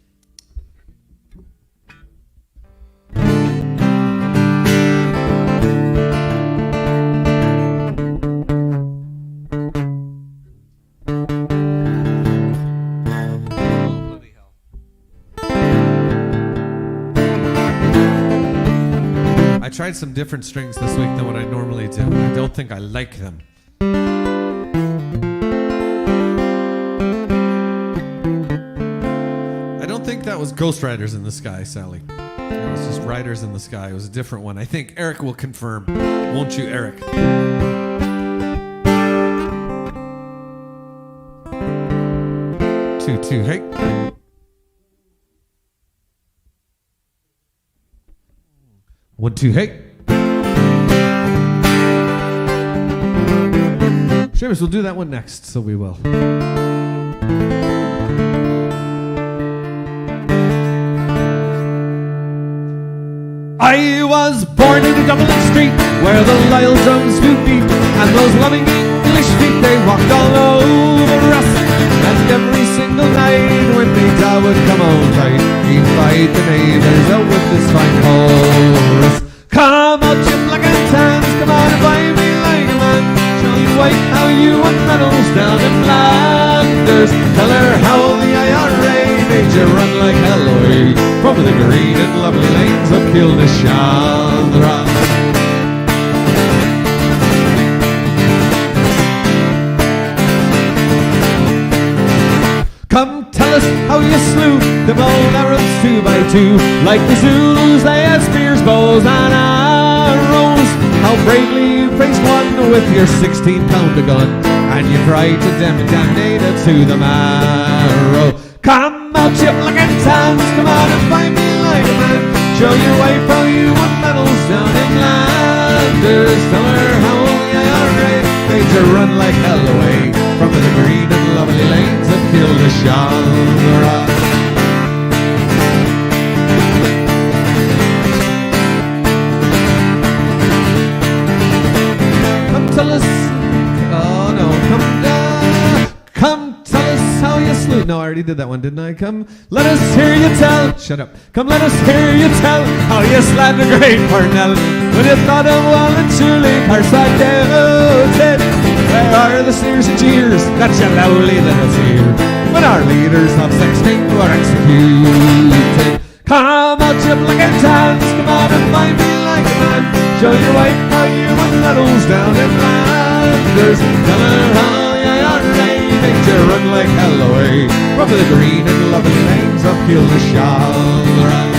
I tried some different strings this week than what I normally do. I don't think I like them. That was Ghost Riders in the Sky, Sally. It was just Riders in the Sky. It was a different one. I think Eric will confirm. Won't you, Eric? 2-2, hey. One, two, hey. Seamus, we'll do that one next, so we will. I was born in a Dublin street where the Lyle drums do beat, and those loving English feet, they walked all over us. And every single night when the da would come out right, he'd fight the neighbours out with this fine chorus. Come out, you black and tans, come out and buy me like a man. Show you white how you won medals down in Flanders. Tell her how the IRA made you run like hell away from the green and lovely lanes of Kilnashandra. Come tell us how you slew them old Arabs 2 by 2. Like the Zulus they had spears, bows and arrows. How bravely you faced one with your 16-pounder gun, and you tried to damnate it to the marrow. Come out, you black and tans, come out and find me like a man. Show your wife how you won medals down in Flanders. Tell her how the IRA made you run like hell away from the green and lovely lanes of Kilnashandra. Come tell us, oh no, come down, come tell us how you slew. No, I already did that one, didn't I? Come, let us hear you tell. Shut up. Come, let us hear you tell how you slammed the great Parnell when you thought of Wallenchuli, Carside doubted. Where are the sneers and jeers that you loudly let us hear when our leaders of 16 were executed? Come out, you black and tans, come out and find me like a man. Show your wife how you won medals down in Flanders. Tell her how the IRA made you run like hell away from the green and lovely lanes of Kilnashandra.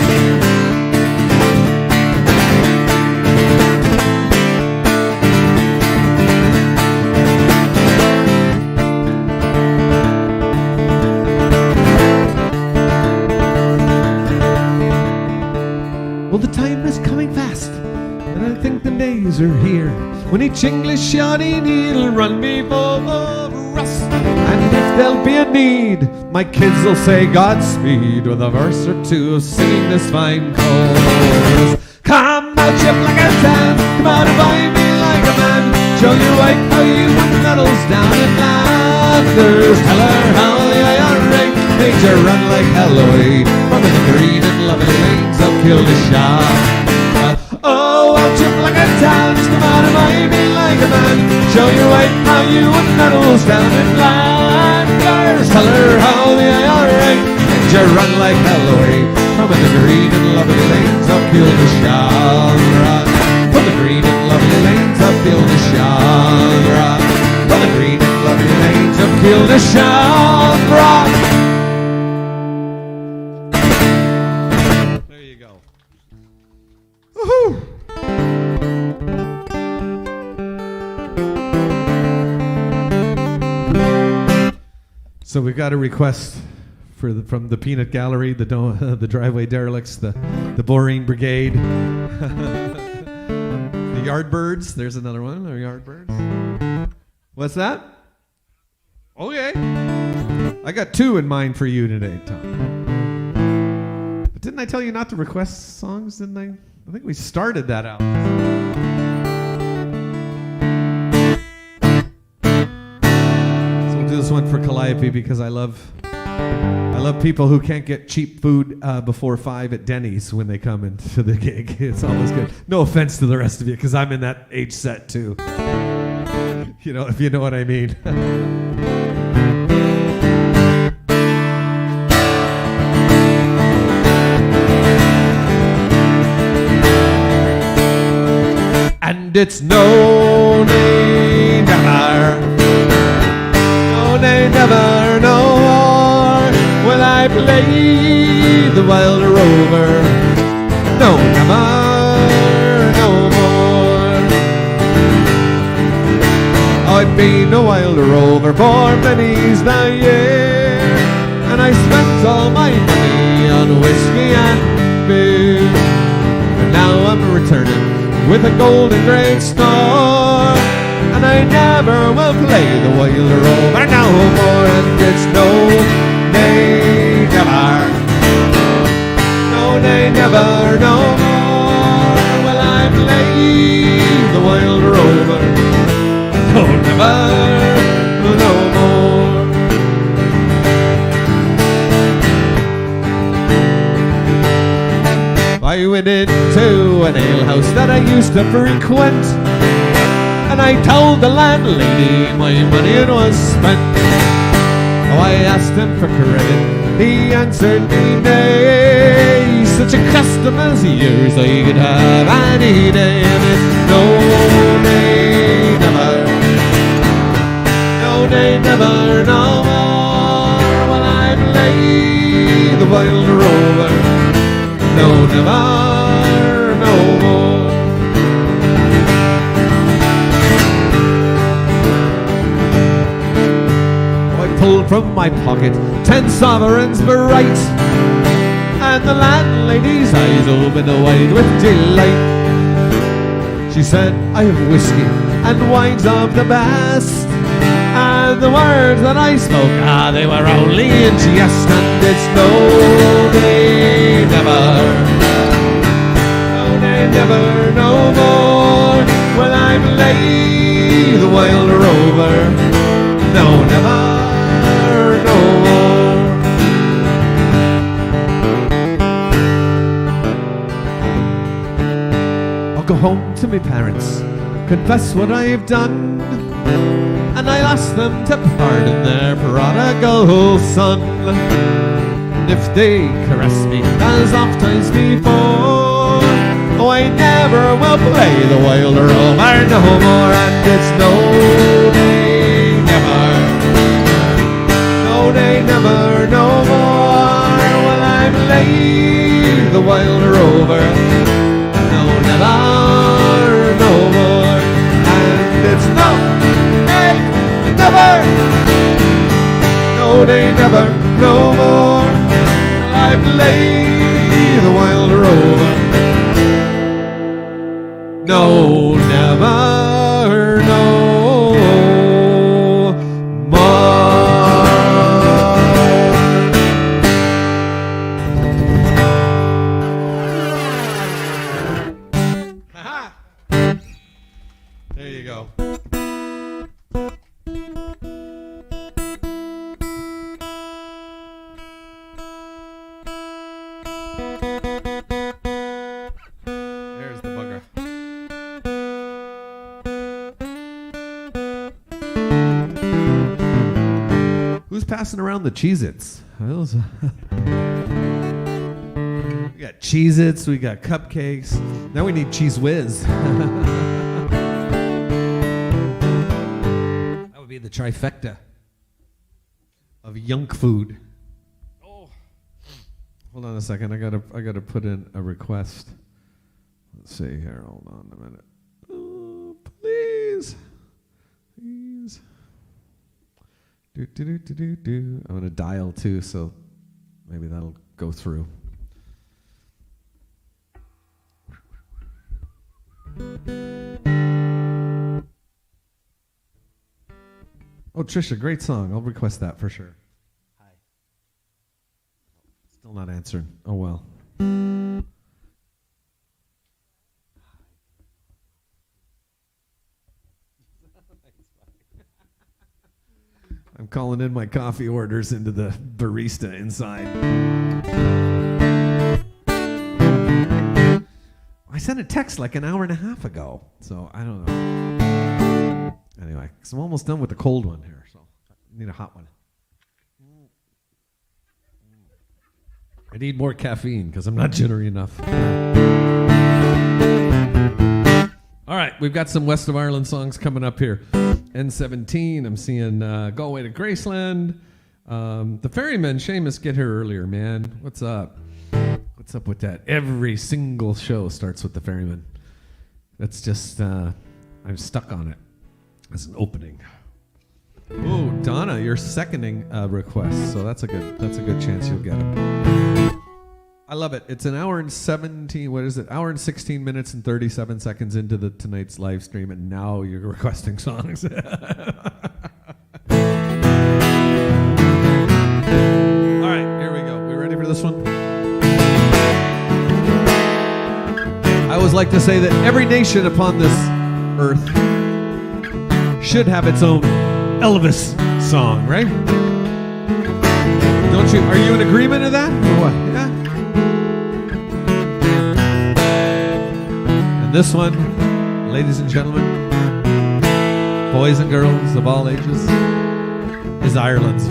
Well, the time is coming fast, and I think the days are here when each English shoddy need'll run before us. And if there'll be a need, my kids will say Godspeed with a verse or two of singing this fine chorus. Come out, you black and tans, come out and buy me like a man. Show your wife how you won medals down in Flanders. Tell her how the IRA made you run like hell away from the green and lovely lanes of Kilnashandra. Oh, out you black and tans, come out and buy me like a man. Show your wife how you won medals down in Flanders. Tell her how the IRA made you run like hell away from the green and lovely lanes of Kilnashandra. From the green and lovely lanes of Kilnashandra. From the green and lovely lanes of Kilnashandra. So we've got a request from the Peanut Gallery, the Driveway Derelicts, the Boreen Brigade, the Yardbirds. There's another one. The Yardbirds. What's that? Okay. I got two in mind for you today, Tom. But didn't I tell you not to request songs? Didn't I? I think we started that out. This one for Calliope because I love people who can't get cheap food before 5 at Denny's when they come into the gig. It's always good. No offense to the rest of you because I'm in that age set too. You know, if you know what I mean. And it's no need never no more will I play the wild rover. No, never, no more. I've been a wild rover for many's the year, and I spent all my money on whiskey and beer. And now I'm returning with a golden great store, and I never will play the wild rover no more. And it's no, nay, never, no, nay, never, no more will I play the wild rover. No, never, no more. I went into an alehouse that I used to frequent, and I told the landlady my money it was spent. Oh, I asked him for credit, he answered me nay. Such a custom as yours I could have any day. And it's no, nay, never, no, nay, never, no more will I play the wild rover. No, never, no more. Pulled from my pocket 10 sovereigns bright, and the landlady's eyes opened wide with delight. She said, I have whiskey and wines of the best, and the words that I spoke, they were only in jest. And it's no, nay, never, no, nay, never, no more will I play the wild rover. No, never, no more. I'll go home to my parents, confess what I've done, and I'll ask them to pardon their prodigal son. And if they caress me as oft as before, oh, I never will play the wild rover no more. And it's no, nay, never, no, nay, never, no more will I play the wild rover. No, never, no more. And it's no, nay, never, no, nay, never, no more will I play the wild rover. No, never, no more. There you go. There's the bugger. Who's passing around the Cheez-Its? We got Cheez-Its, we got cupcakes. Now we need Cheese Whiz. That would be the trifecta of junk food. Oh, hold on a second. I gotta put in a request. Let's see here. Hold on a minute. Oh, please. I'm going to dial too, so maybe that'll go through. Oh, Trisha, great song. I'll request that for sure. Hi. Still not answering. Oh, well. I'm calling in my coffee orders into the barista inside. I sent a text like an hour and a half ago, so I don't know. Anyway, because I'm almost done with the cold one here, so I need a hot one. I need more caffeine because I'm not jittery enough. All right, we've got some West of Ireland songs coming up here. N17, I'm seeing Go Away to Graceland. The Ferrymen, Seamus, get here earlier, man. What's up? What's up with that? Every single show starts with the Ferrymen. That's just, I'm stuck on it as an opening. Oh, Donna, you're seconding requests, so that's a good chance you'll get it. I love it. It's an hour and 17, what is it? Hour and 16 minutes and 37 seconds into tonight's live stream, and now you're requesting songs. All right, here we go. We ready for this one? I always like to say that every nation upon this earth should have its own Elvis song, right? Don't you? Are you in agreement of that? Or what? Yeah. And this one, ladies and gentlemen, boys and girls of all ages, is Ireland's.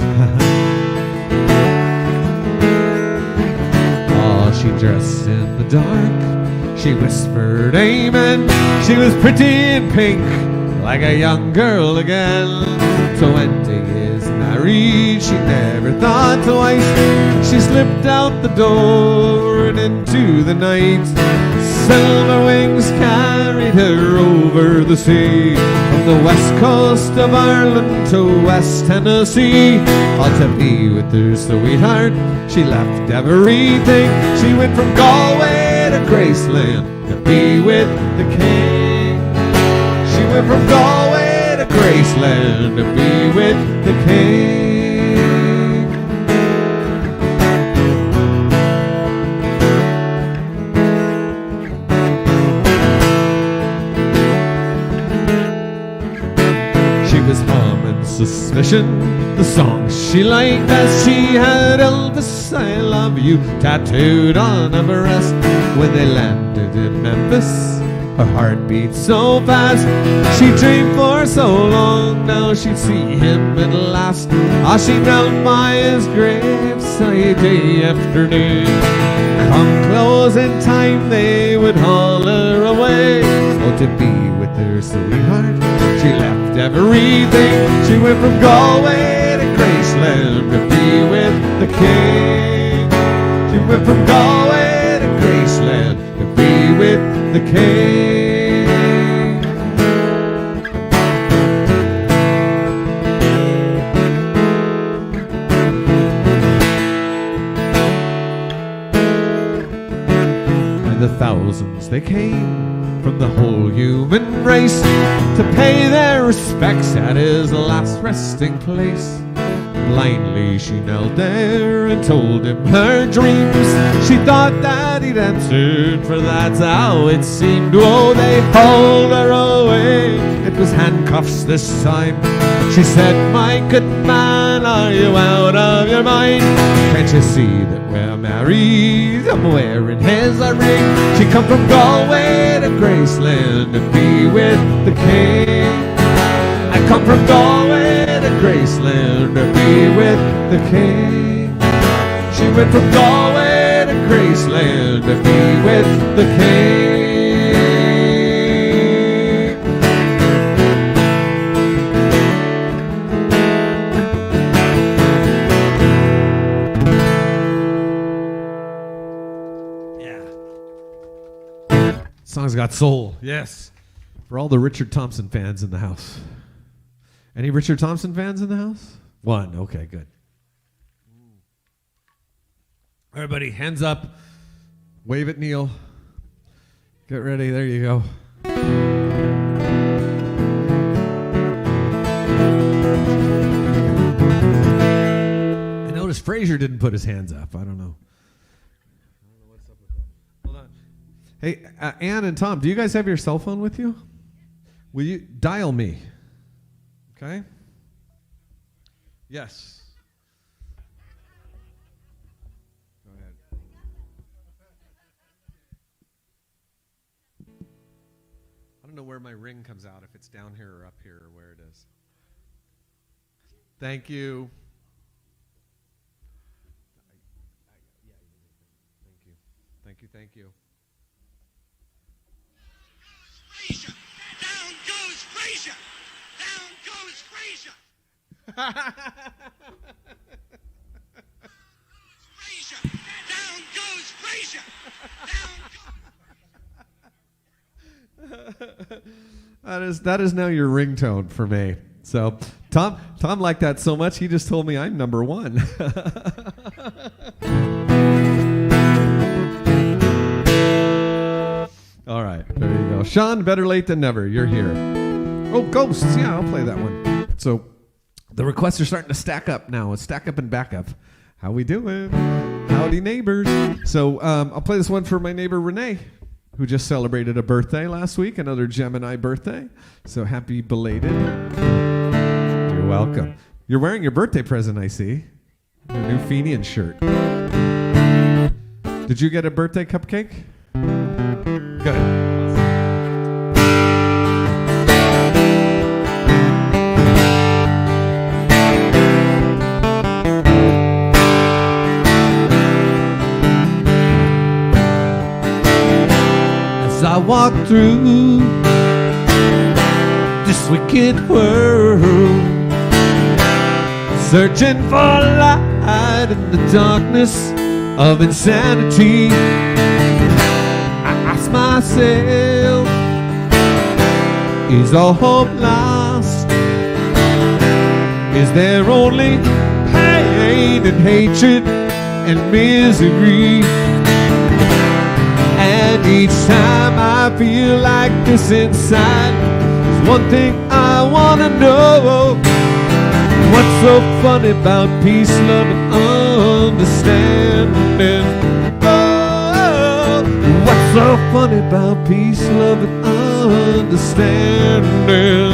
Oh, she dressed in the dark. She whispered amen. She was pretty in pink, like a young girl again. 20 years married, she never thought twice. She slipped out the door and into the night. Silver wings carried her over the sea, from the west coast of Ireland to West Tennessee. All to be with her sweetheart, she left everything. She went from Galway to Graceland to be with the king. She went from Galway to Graceland to be with the king. She was humming Suspicion, the song she liked, as she had Elvis, I Love You tattooed on her breast. When they landed in Memphis, her heart beat so fast. She dreamed for so long, now she'd see him at last. Ah, she knelt by his graveside day after day. Come closing time, they would haul her away. Oh, to be with her sweetheart, she left everything. She went from Galway to Graceland to be with the king. She went from Galway to Graceland to be with the king. And the thousands they came from the whole human race to pay their respects at his last resting place. Blindly she knelt there and told him her dreams. She thought that he'd answered, for that's how it seemed. Oh, they hauled her away, it was handcuffs this time. She said, my good man, are you out of your mind? Can't you see that we're married? I'm wearing his ring. She come from Galway to Graceland to be with the king. I come from Galway to Graceland to be with the king. She went from Galway to Graceland to be with the king. Yeah. Song's got soul, yes. For all the Richard Thompson fans in the house. Any Richard Thompson fans in the house? 1. Okay, good. Everybody, hands up. Wave at Neil. Get ready. There you go. I noticed Frazier didn't put his hands up. I don't know what's up with that. Hold on. Hey, Ann and Tom, do you guys have your cell phone with you? Will you dial me? Okay. Yes. Go ahead. I don't know where my ring comes out, if it's down here or up here or where it is. Thank you. Thank you. Thank you. Frazier! Down goes Frazier! Down goes Frazier! Frazier! Down goes Frazier! That is now your ringtone for me. So Tom liked that so much he just told me I'm number 1. All right, there you go. Sean, better late than never. You're here. Oh, Ghosts. Yeah, I'll play that one. So the requests are starting to stack up now. It's stack up and back up. How we doing? Howdy, neighbors. So I'll play this one for my neighbor Renee, who just celebrated a birthday last week, another Gemini birthday. So happy belated. You're welcome. You're wearing your birthday present, I see. Your new Fenian shirt. Did you get a birthday cupcake? Good. As I walk through this wicked world, searching for light in the darkness of insanity, I ask myself, is all hope lost? Is there only pain and hatred and misery? And each time I feel like this inside, there's one thing I want to know. What's so funny about peace, love, and understanding? Oh, what's so funny about peace, love, and understanding?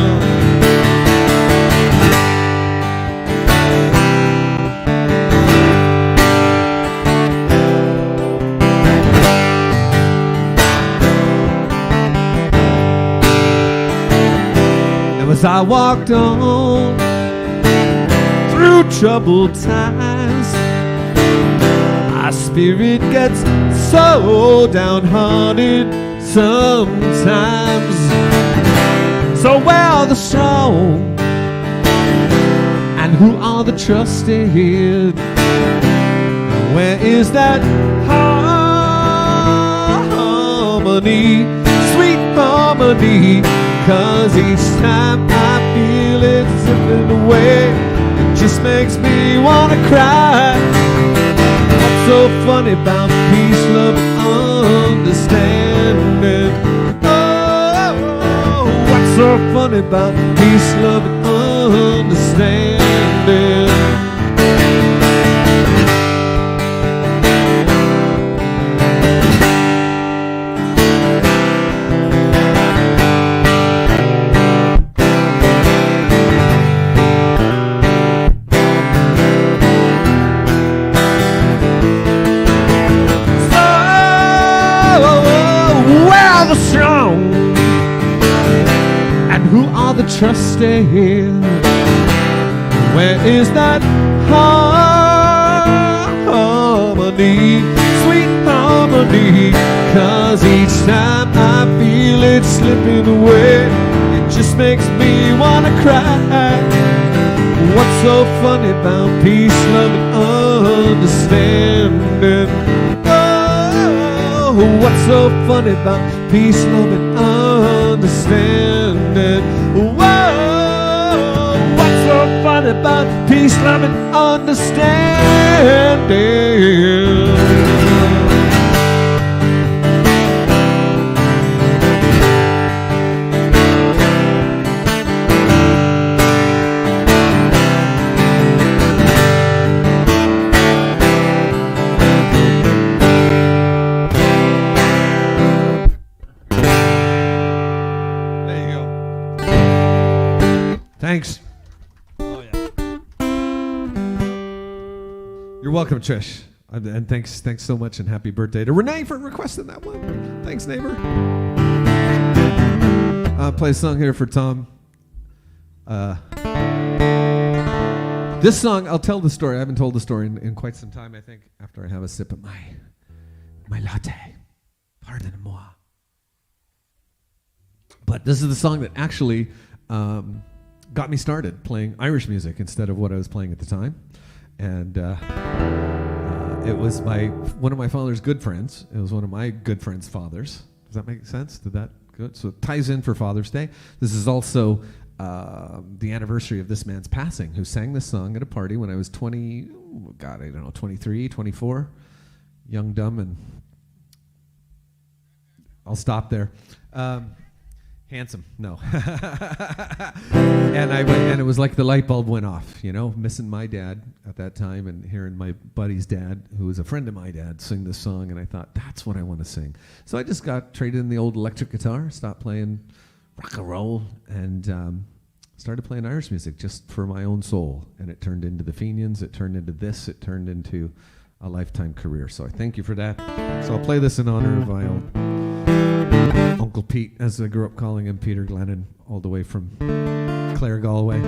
As I walked on through troubled times, my spirit gets so downhearted sometimes. So where are the strong and who are the trusted? Where is that harmony, sweet harmony? 'Cause each time I feel it slipping away, it just makes me wanna cry. What's so funny about peace, love, and understanding? Oh, what's so funny about peace, love, and understanding? The trusted, where is that harmony, sweet harmony? 'Cause each time I feel it slipping away, it just makes me wanna cry. What's so funny about peace, love, and understanding? Oh, what's so funny about peace, love, and understanding? Whoa, what's so funny not about peace, love, and understanding. Thanks. Oh, yeah. You're welcome, Trish. And thanks so much, and happy birthday to Renee for requesting that one. Thanks, neighbor. I'll play a song here for Tom. This song, I'll tell the story. I haven't told the story in quite some time, I think, after I have a sip of my latte. Pardon-moi. But this is the song that actually got me started playing Irish music instead of what I was playing at the time. And it was one of my father's good friends. It was one of my good friend's fathers. Does that make sense? Did that good? So it ties in for Father's Day. This is also the anniversary of this man's passing, who sang this song at a party when I was 23, 24. Young, dumb, and I'll stop there. Handsome, no. And I went, and it was like the light bulb went off, missing my dad at that time and hearing my buddy's dad, who was a friend of my dad, sing this song, and I thought, that's what I want to sing. So I just got traded in the old electric guitar, stopped playing rock and roll, and started playing Irish music just for my own soul. And it turned into the Fenians, it turned into this, it turned into a lifetime career. So I thank you for that. So I'll play this in honor of my own Uncle Pete, as I grew up calling him, Peter Glennon, all the way from Clare, Galway.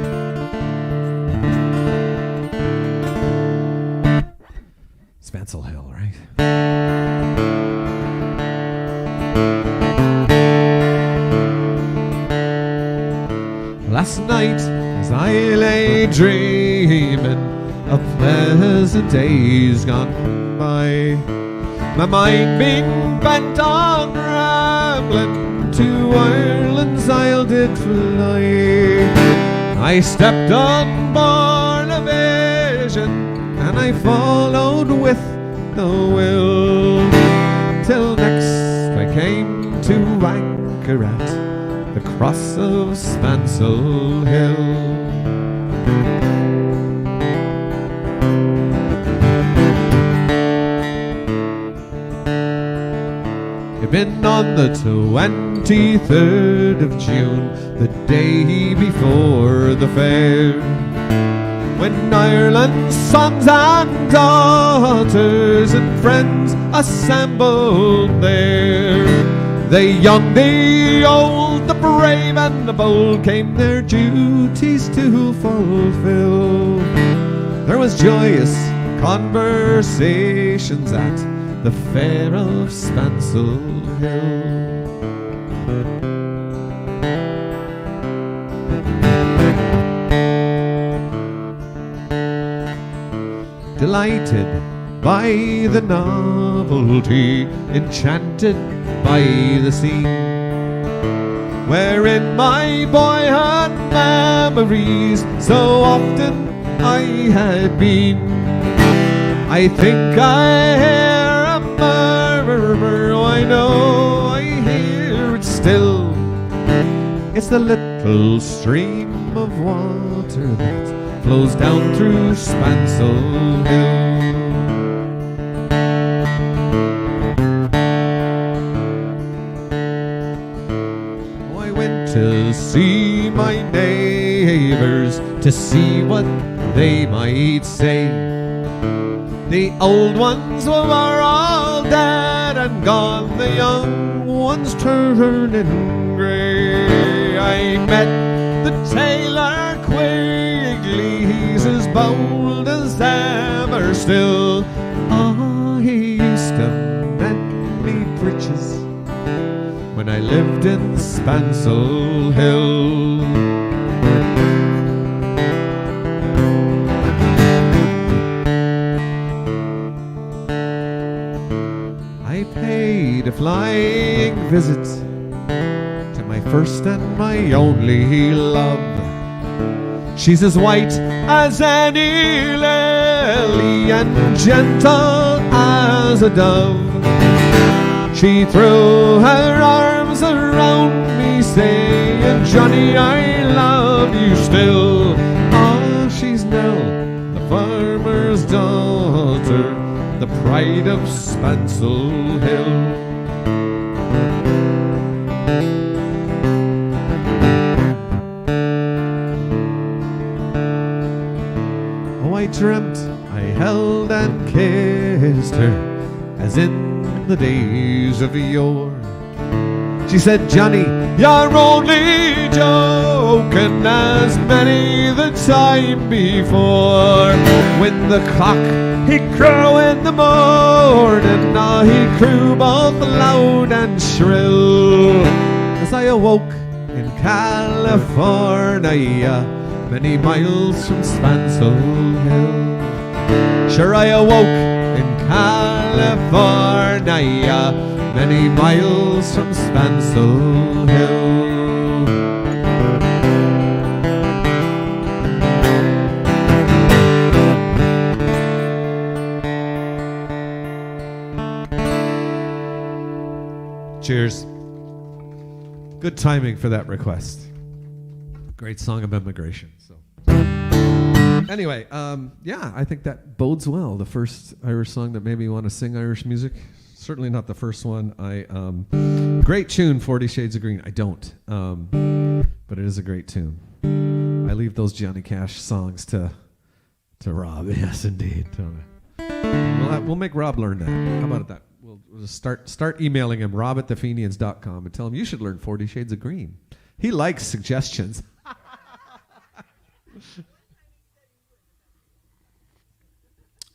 Zelle Hill, right? Last night, as I lay dreaming of pleasant days gone by, my mind being bent on rambling to Ireland's Isle did fly. I stepped on board a vision, and I followed with the will, till next I came to anchor at the cross of Spancel Hill. Been on the 23rd of June, the day before the fair, when Ireland's sons and daughters and friends assembled there. The young, the old, the brave and the bold came their duties to fulfill. There was joyous conversations at the fair of Spancel Hill. Delighted by the novelty, enchanted by the scene, wherein my boyhood memories so often I had been. I think I hear a murmur, I know I hear it still. It's the little stream of water that flows down through Spancel Hill. Oh, I went to see my neighbors, to see what they might say. The old ones were all dead and gone, the young ones turning grey. I met the tailor Quigley, he's as bold as ever still. Oh, he used to mend me breeches when I lived in Spancel Hill. I paid a flying visit to my first and my only love, She's as white as any lily and gentle as a dove. She threw her arms around me saying, Johnny, I love you still. Oh, she's Nell, the farmer's daughter, the pride of Spancel Hill. I dreamt I held and kissed her as in the days of yore. She said, Johnny, you're only joking, as many the time before. When the cock he'd crow in the morning, now he crew both loud and shrill. As I awoke in California, many miles from Spancel Hill. Sure, I awoke in California, many miles from Spancel Hill. Cheers. Good timing for that request. Great song of immigration. So, anyway, yeah, I think that bodes well. The first Irish song that made me want to sing Irish music. Certainly not the first one. Great tune, 40 Shades of Green. I don't, but it is a great tune. I leave those Johnny Cash songs to Rob. Yes, indeed. We'll make Rob learn that. How about that? We'll just start emailing him, rob@thefenians.com, and tell him you should learn 40 Shades of Green. He likes suggestions.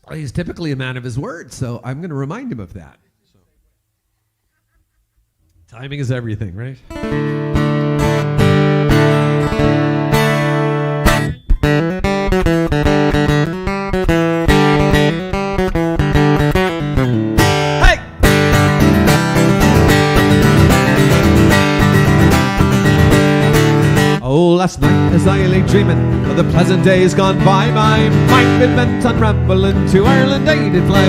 Well, he's typically a man of his word, so I'm going to remind him of that. So. Timing is everything, right? Last night as I lay dreaming of the pleasant days gone by, my mind been bent on rambling to Ireland I did fly. I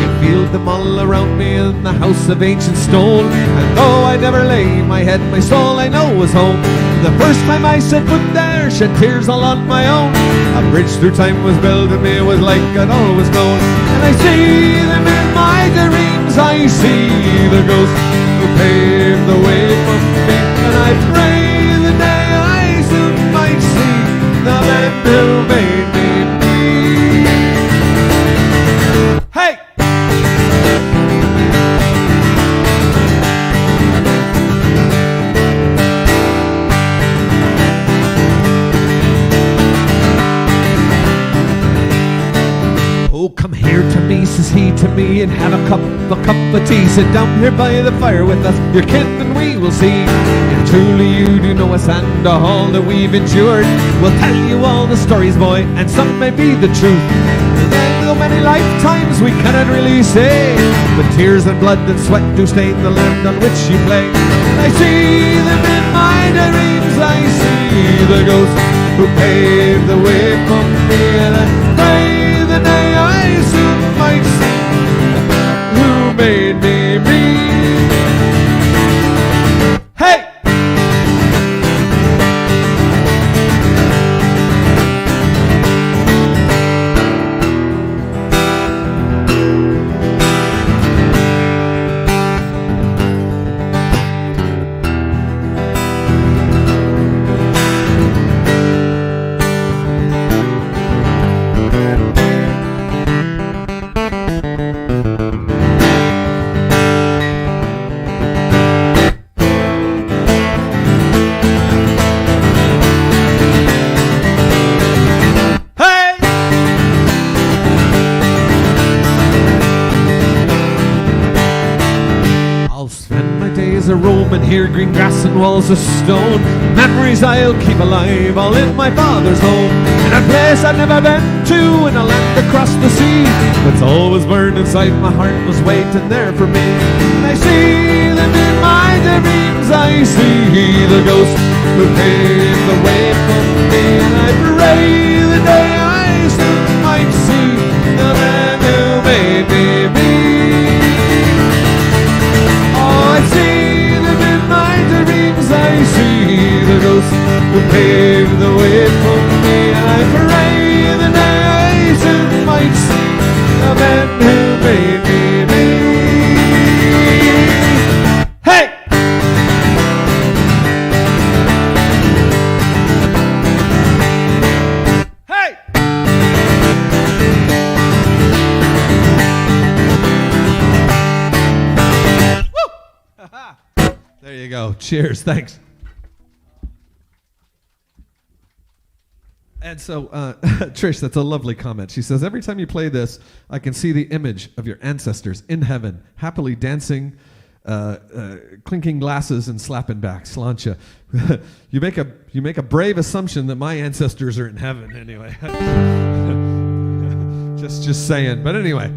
could feel them all around me in the house of ancient stone, and though I never lay my head, my soul I know was home. The first time I set foot there, shed tears all on my own. A bridge through time was built and me was like I'd always known. And I see them in my dreams, I see the ghosts who paved the way for me, and I pray the day I soon might see the man who made me be. Hey! Oh, come here to me, says he to me, and have a cup of tea. Sit down here by the fire with us, your kin, and we will see. If truly you do know us and all that we've endured, we'll tell you all the stories, boy, and some may be the truth. And though many lifetimes we cannot really say, but tears and blood and sweat do stain the land on which you play. I see them in my dreams, I see the ghosts who paved the way for me, and I pray the day I soon might see who made me be. Hey! A roaming here, green grass and walls of stone. Memories I'll keep alive, all in my father's home. In a place I'd never been to, in a land across the sea, that's always burned inside my heart, was waiting there for me. And I see them in my dreams, I see the ghost who paved the way for me. And I pray the day I soon might see the man who made me be. Oh, I see them in my dreams, I see the ghost who paved the way for me. I pray the day I soon might see the man who made me be. Hey! Hey! Woo! There you go. Cheers. Thanks. And so, Trish, that's a lovely comment. She says, every time you play this, I can see the image of your ancestors in heaven, happily dancing, clinking glasses and slapping back. Sláinte. You make a brave assumption that my ancestors are in heaven anyway. just saying. But anyway,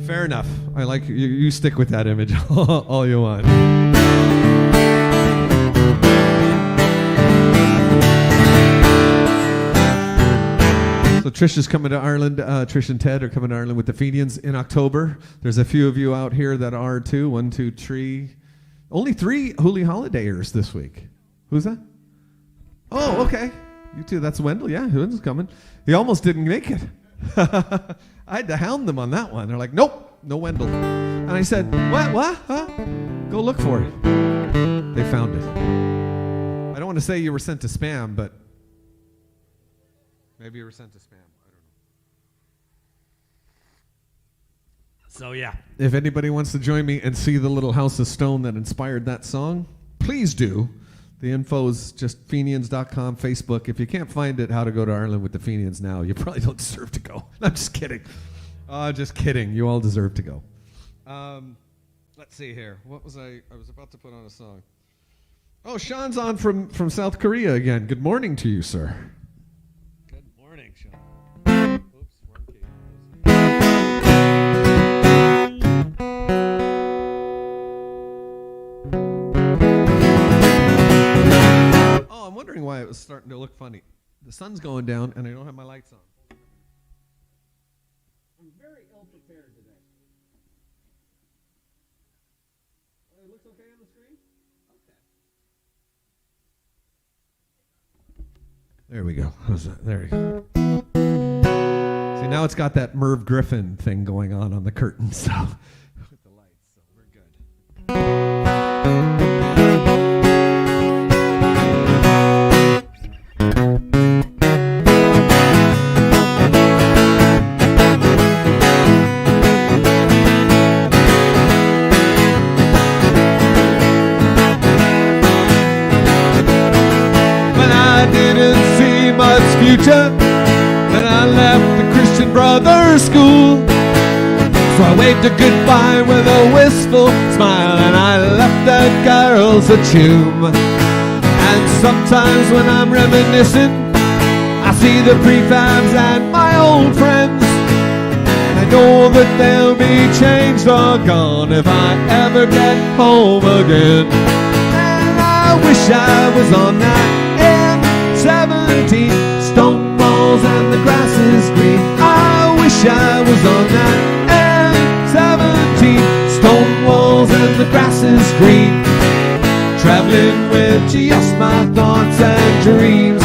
fair enough. I like you stick with that image all you want. So Trish is coming to Ireland. Trish and Ted are coming to Ireland with the Fenians in October. There's a few of you out here that are too. 1, 2, 3. Only 3 Hooley holidayers this week. Who's that? Oh, okay. You two. That's Wendell. Yeah, Wendell's coming. He almost didn't make it. I had to hound them on that one. They're like, nope, no Wendell. And I said, what? Huh? Go look for it. They found it. I don't want to say you were sent to spam, but maybe you were sent to spam. I don't know. So yeah, if anybody wants to join me and see the little house of stone that inspired that song, please do. The info is just Fenians.com, Facebook. If you can't find it, how to go to Ireland with the Fenians now, you probably don't deserve to go. I'm just kidding. Just kidding. You all deserve to go. Let's see here. What was I was about to put on a song. Oh, Sean's on from South Korea again. Good morning to you, sir. Good morning, Sean. Oops, wrong key. Oh, I'm wondering why it was starting to look funny. The sun's going down, and I don't have my lights on. I'm very ill-prepared today. It looks okay on the screen? Okay. There we go. How's that? There we go. See, now it's got that Merv Griffin thing going on the curtain, so with the lights, so we're good. Future, and I left the Christian Brothers School. So I waved a goodbye with a wistful smile, and I left the girls a tune. And sometimes when I'm reminiscing, I see the prefabs and my old friends, and I know that they'll be changed or gone if I ever get home again. And I wish I was on that M17. Stone walls and the grass is green. I wish I was on that M17. Stone walls and the grass is green. Traveling with just my thoughts and dreams.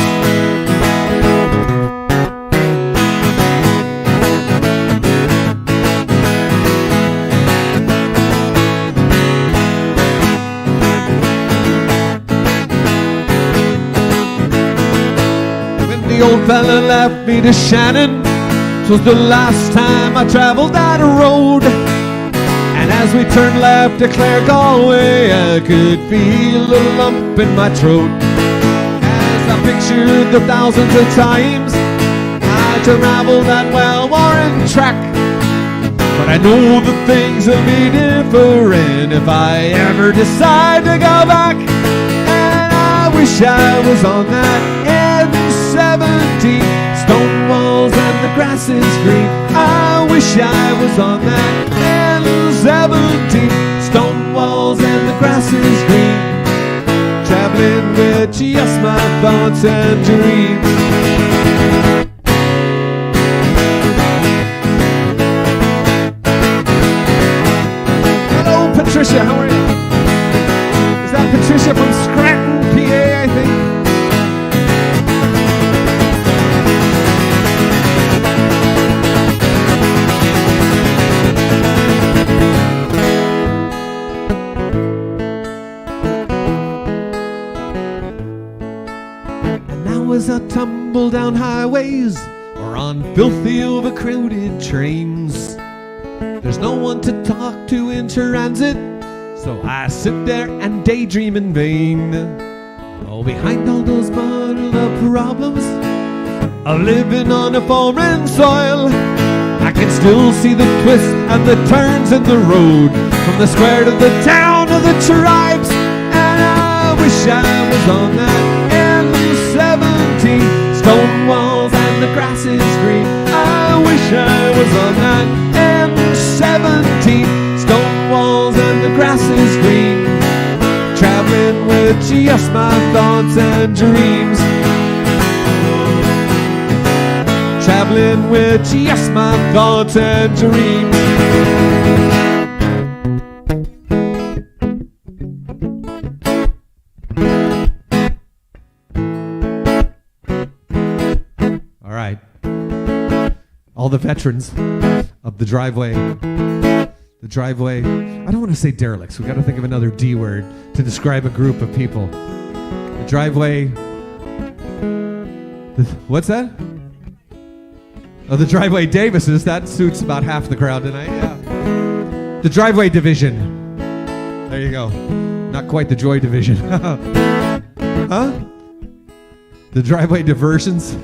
The old fella left me to Shannon. 'Twas the last time I traveled that road. And as we turned left to Clare Galway, I could feel a lump in my throat. As I pictured the thousands of times I traveled that well-worn track. But I know that things will be different if I ever decide to go back. And I wish I was on that M17. Stone walls and the grass is green. I wish I was on that M17. Stone walls and the grass is green. Traveling with with just my thoughts and dreams. Hello, Patricia, how are you? Is that Patricia from Scranton, PA, I think? As I tumble down highways or on filthy overcrowded trains, there's no one to talk to in transit, so I sit there and daydream in vain. Oh, behind all those bottled up problems of living on a foreign soil, I can still see the twists and the turns in the road, from the square to the town of the tribes, and I wish I was on that stone walls and the grass is green. I wish I was on that M17. Stone walls and the grass is green. Traveling with just my thoughts and dreams. Traveling with just my thoughts and dreams. All the veterans of the driveway. The driveway, I don't want to say derelicts. We've got to think of another D word to describe a group of people. The driveway, what's that? Oh, the driveway Davises. That suits about half the crowd tonight, yeah. The driveway division. There you go. Not quite the joy division. Huh? The driveway diversions.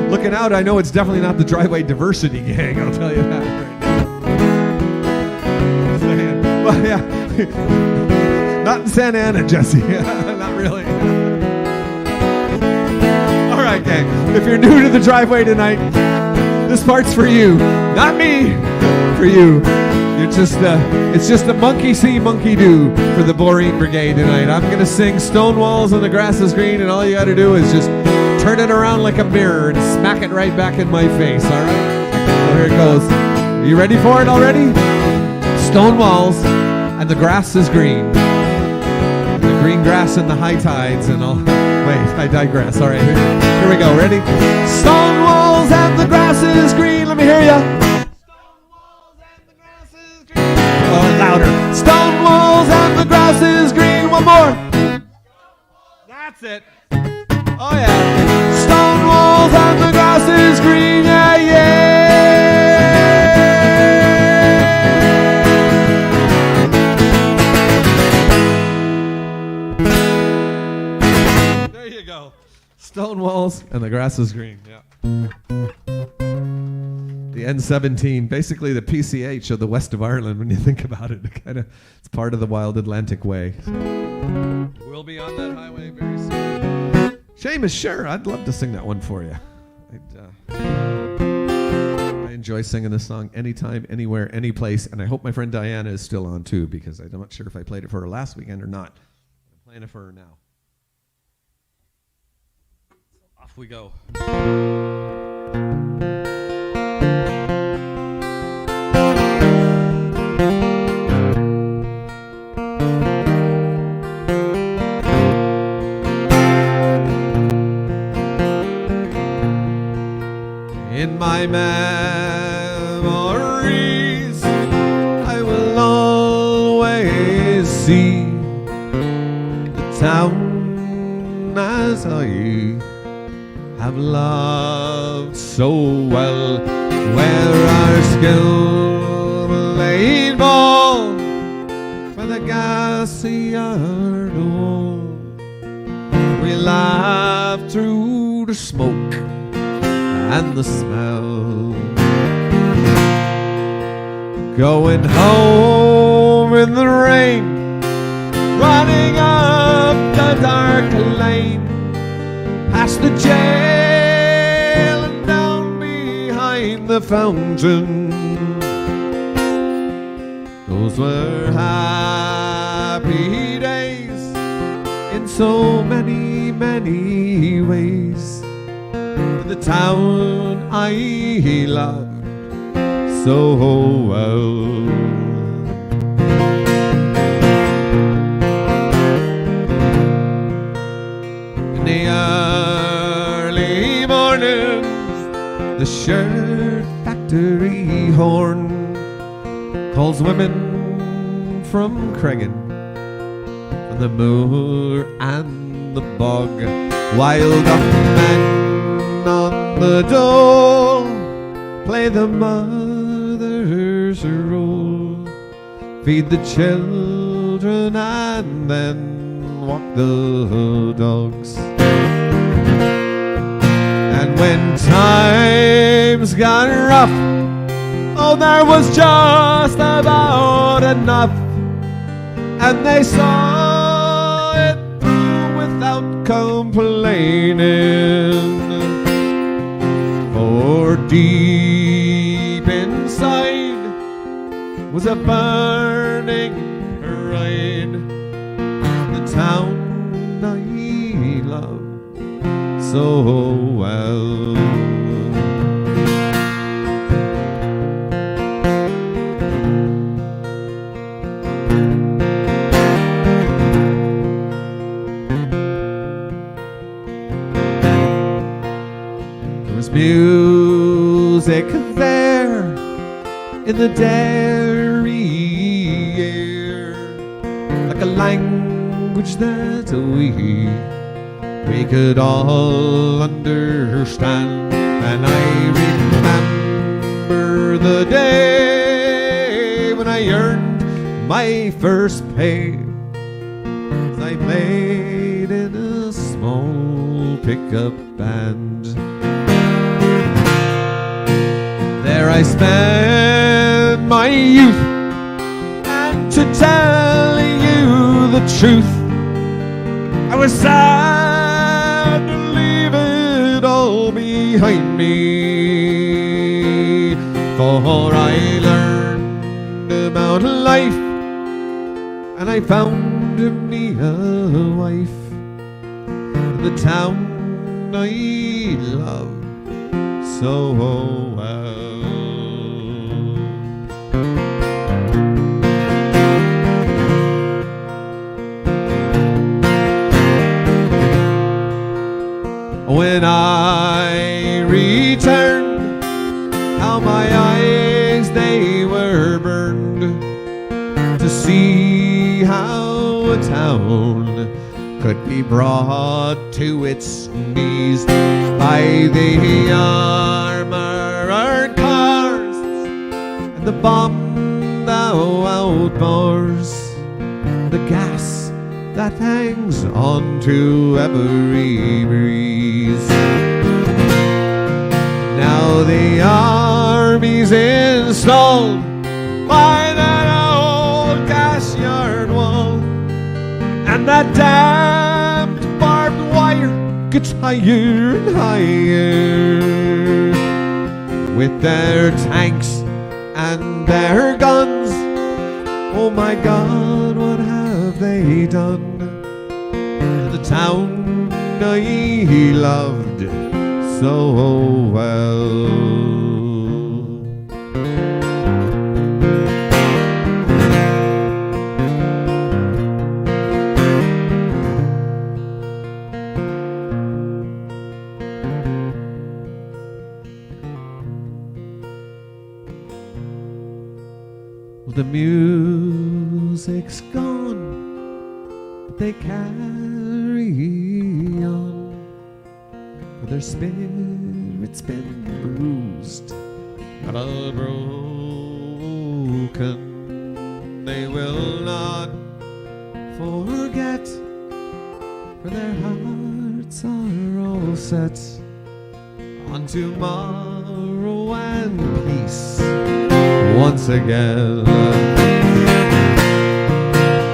Looking out, I know it's definitely not the driveway diversity gang, I'll tell you that right now. Well, yeah. Not in Santa Ana, Jesse. Not really. All right, gang. If you're new to the driveway tonight, this part's for you. Not me. For you. It's just a monkey see, monkey do for the Boreen Brigade tonight. I'm going to sing Stone Walls and the Grass is Green, and all you got to do is just turn it around like a mirror and smack it right back in my face, all right? So here it goes. Are you ready for it already? Stone walls and the grass is green. The green grass and the high tides and all. Wait, I digress. All right, here we go. Ready? Stone walls and the grass is green. Let me hear ya. Stone walls and the grass is green. Oh, louder. Stone walls and the grass is green. One more. That's it. Oh yeah. Stone walls and the grass is green, yeah, yeah. There you go. Stone walls and the grass is green, yeah. The N17, basically the PCH of the west of Ireland when you think about it. It's part of the Wild Atlantic Way. So we'll be on that highway very soon. Seamus, sure, I'd love to sing that one for you. I enjoy singing this song anytime, anywhere, any place, and I hope my friend Diana is still on too, because I'm not sure if I played it for her last weekend or not. I'm playing it for her now. So off we go. In my memories, I will always see the town as I have loved so well, where our skill laid ball for the gassy yard wall. We laughed through the smoke and the smell, going home in the rain, running up the dark lane, past the jail and down behind the fountain. Those were happy days, so many, many ways. The town I loved so well. In the early morning, the shirt factory horn calls women from Cregan, from the moor and the bog, while the men on the dole play the mother's role, feed the children and then walk the dogs. And when times got rough, oh, there was just about enough, and they saw it through without complaining. For deep inside was a burning pride. The town I love so well. There was music there in the dairy air, like a language that we could all understand. And I remember the day when I earned my first pay, as I played in a small pickup band. There I spent my youth, and to tell you the truth, I was sad to leave it all behind me, for I learned about life, and I found me a wife. The town I loved so well. When I returned, how my eyes they were burned, to see how a town could be brought to its knees by the armored cars and the bombed outdoors, the gas that hangs on to every breeze. Now the army's installed by that old gas yard wall, and that damned barbed wire gets higher and higher, with their tanks and their guns. Oh my God, what have they done? The town I loved so well. Well, the music's gone, but they carry on, for their spirit's been bruised, not broken. They will not forget, for their hearts are all set on tomorrow and peace once again.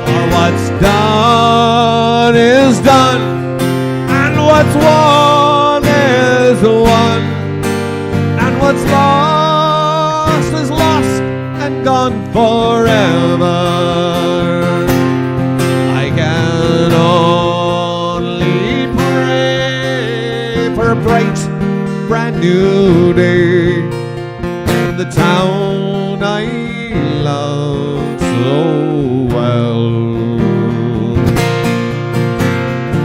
For what's done is done, and what's won is won, and what's lost is lost and gone forever. I can new day in the town I love so well.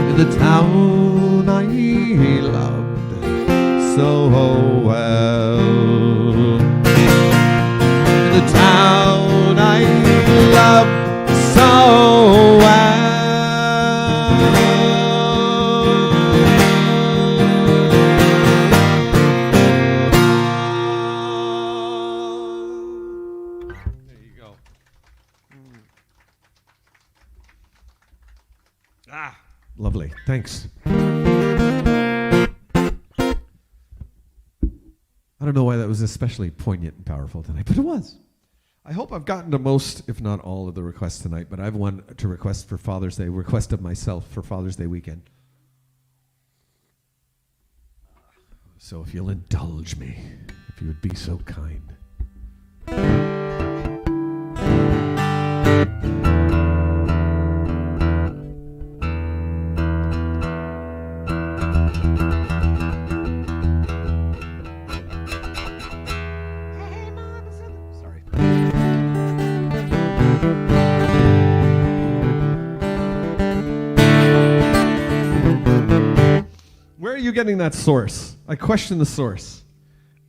In the town I loved so well. In the town I loved so well. Lovely. Thanks. I don't know why that was especially poignant and powerful tonight, but it was. I hope I've gotten to most, if not all, of the requests tonight, but I have one to request for Father's Day, request of myself for Father's Day weekend. So if you'll indulge me, if you would be so kind. Getting that source. I question the source.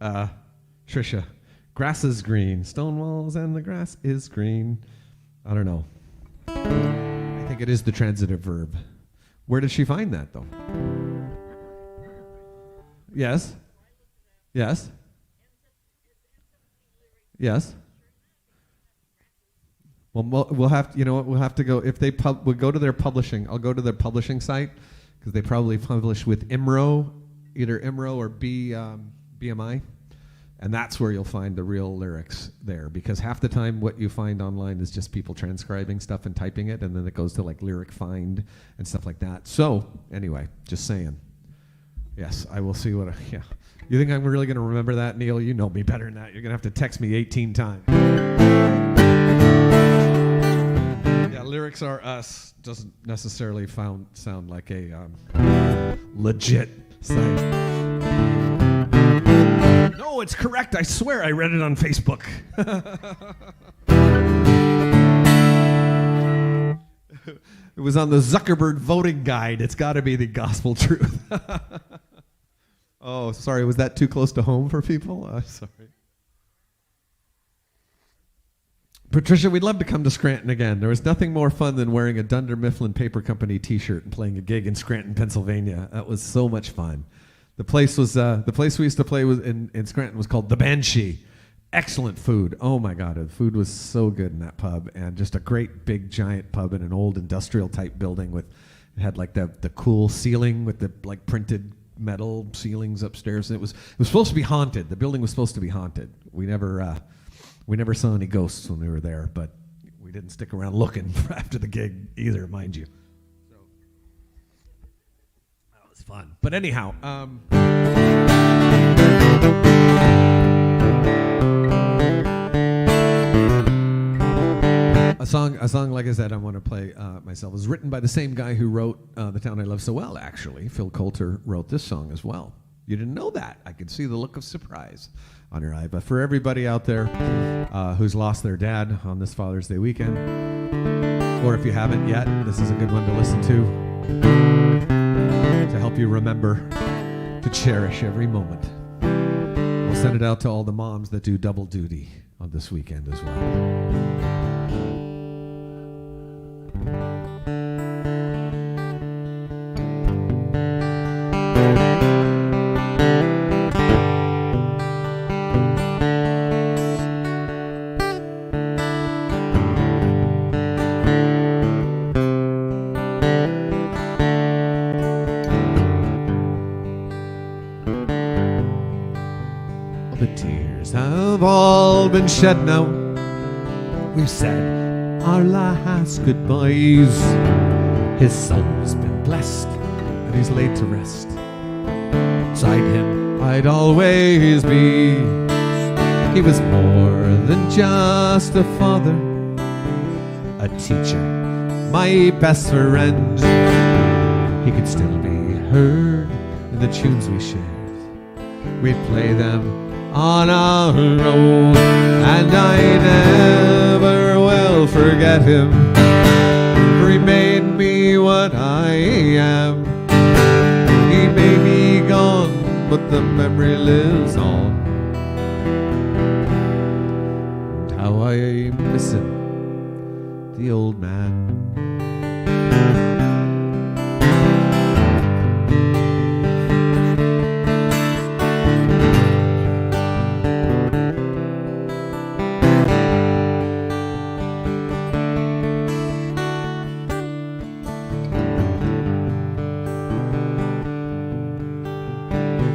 Trisha, grass is green, stone walls and the grass is green. I don't know. I think it is the transitive verb. Where did she find that though? Yes. Yes. Yes. Well, we'll have to, you know what? We'll have to go if they we'll go to their publishing. I'll go to their publishing site. Because they probably publish with IMRO, either IMRO or BMI, and that's where you'll find the real lyrics there. Because half the time what you find online is just people transcribing stuff and typing it, and then it goes to like Lyric Find and stuff like that. So anyway, just saying. Yes, I will see what. Yeah, you think I'm really going to remember that, Neil? You know me better than that. You're going to have to text me 18 times. Yeah, lyrics are us. Doesn't necessarily sound like a legit site. No, it's correct. I swear I read it on Facebook. It was on the Zuckerberg voting guide. It's got to be the gospel truth. Oh, sorry. Was that too close to home for people? Sorry. Patricia, we'd love to come to Scranton again. There was nothing more fun than wearing a Dunder Mifflin Paper Company T-shirt and playing a gig in Scranton, Pennsylvania. That was so much fun. The place we used to play in Scranton was called the Banshee. Excellent food. Oh my God, the food was so good in that pub, and just a great big giant pub in an old industrial type building it had like the cool ceiling with the like printed metal ceilings upstairs. And it was supposed to be haunted. The building was supposed to be haunted. We never saw any ghosts when we were there, but we didn't stick around looking after the gig either, mind you. So that was fun. But anyhow, a song like I said I want to play myself was written by the same guy who wrote The Town I Love So Well, actually. Phil Coulter wrote this song as well. You didn't know that. I could see the look of surprise on your eye. But for everybody out there who's lost their dad on this Father's Day weekend, or if you haven't yet, this is a good one to listen to help you remember to cherish every moment. We'll send it out to all the moms that do double duty on this weekend as well. Been shed now. We've said our last goodbyes. His soul's been blessed and he's laid to rest. Beside him I'd always be. He was more than just a father, a teacher, my best friend. He could still be heard in the tunes we shared, we'd play them on our own. And I never will forget him, for he made me what I am. He may be gone, but the memory lives on. And how I miss him, the old man.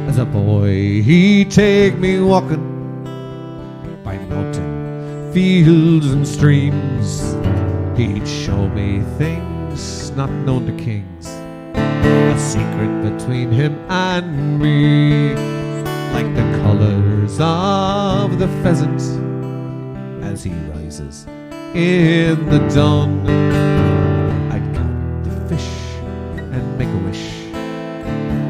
As a boy, he'd take me walking by mountain, fields, and streams. He'd show me things not known to kings, a secret between him and me, like the colors of the pheasant as he rises in the dawn. I'd count the fish and make a wish.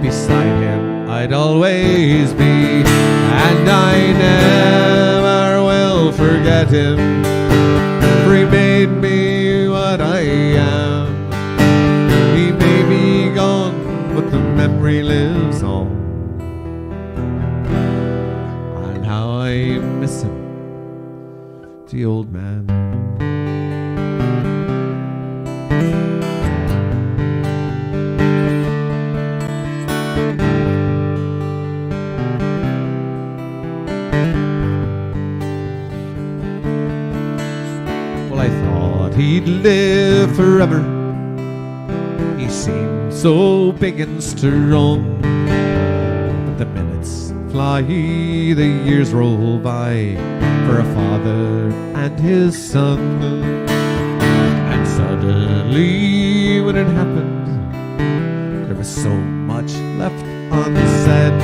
Beside him I'd always be, and I never will forget him, for he made me what I am. He may be gone, but the memory lives on. And how I miss him, the old man. He'd live forever. He seemed so big and strong. But the minutes fly, the years roll by, for a father and his son. And suddenly when it happened, there was so much left unsaid.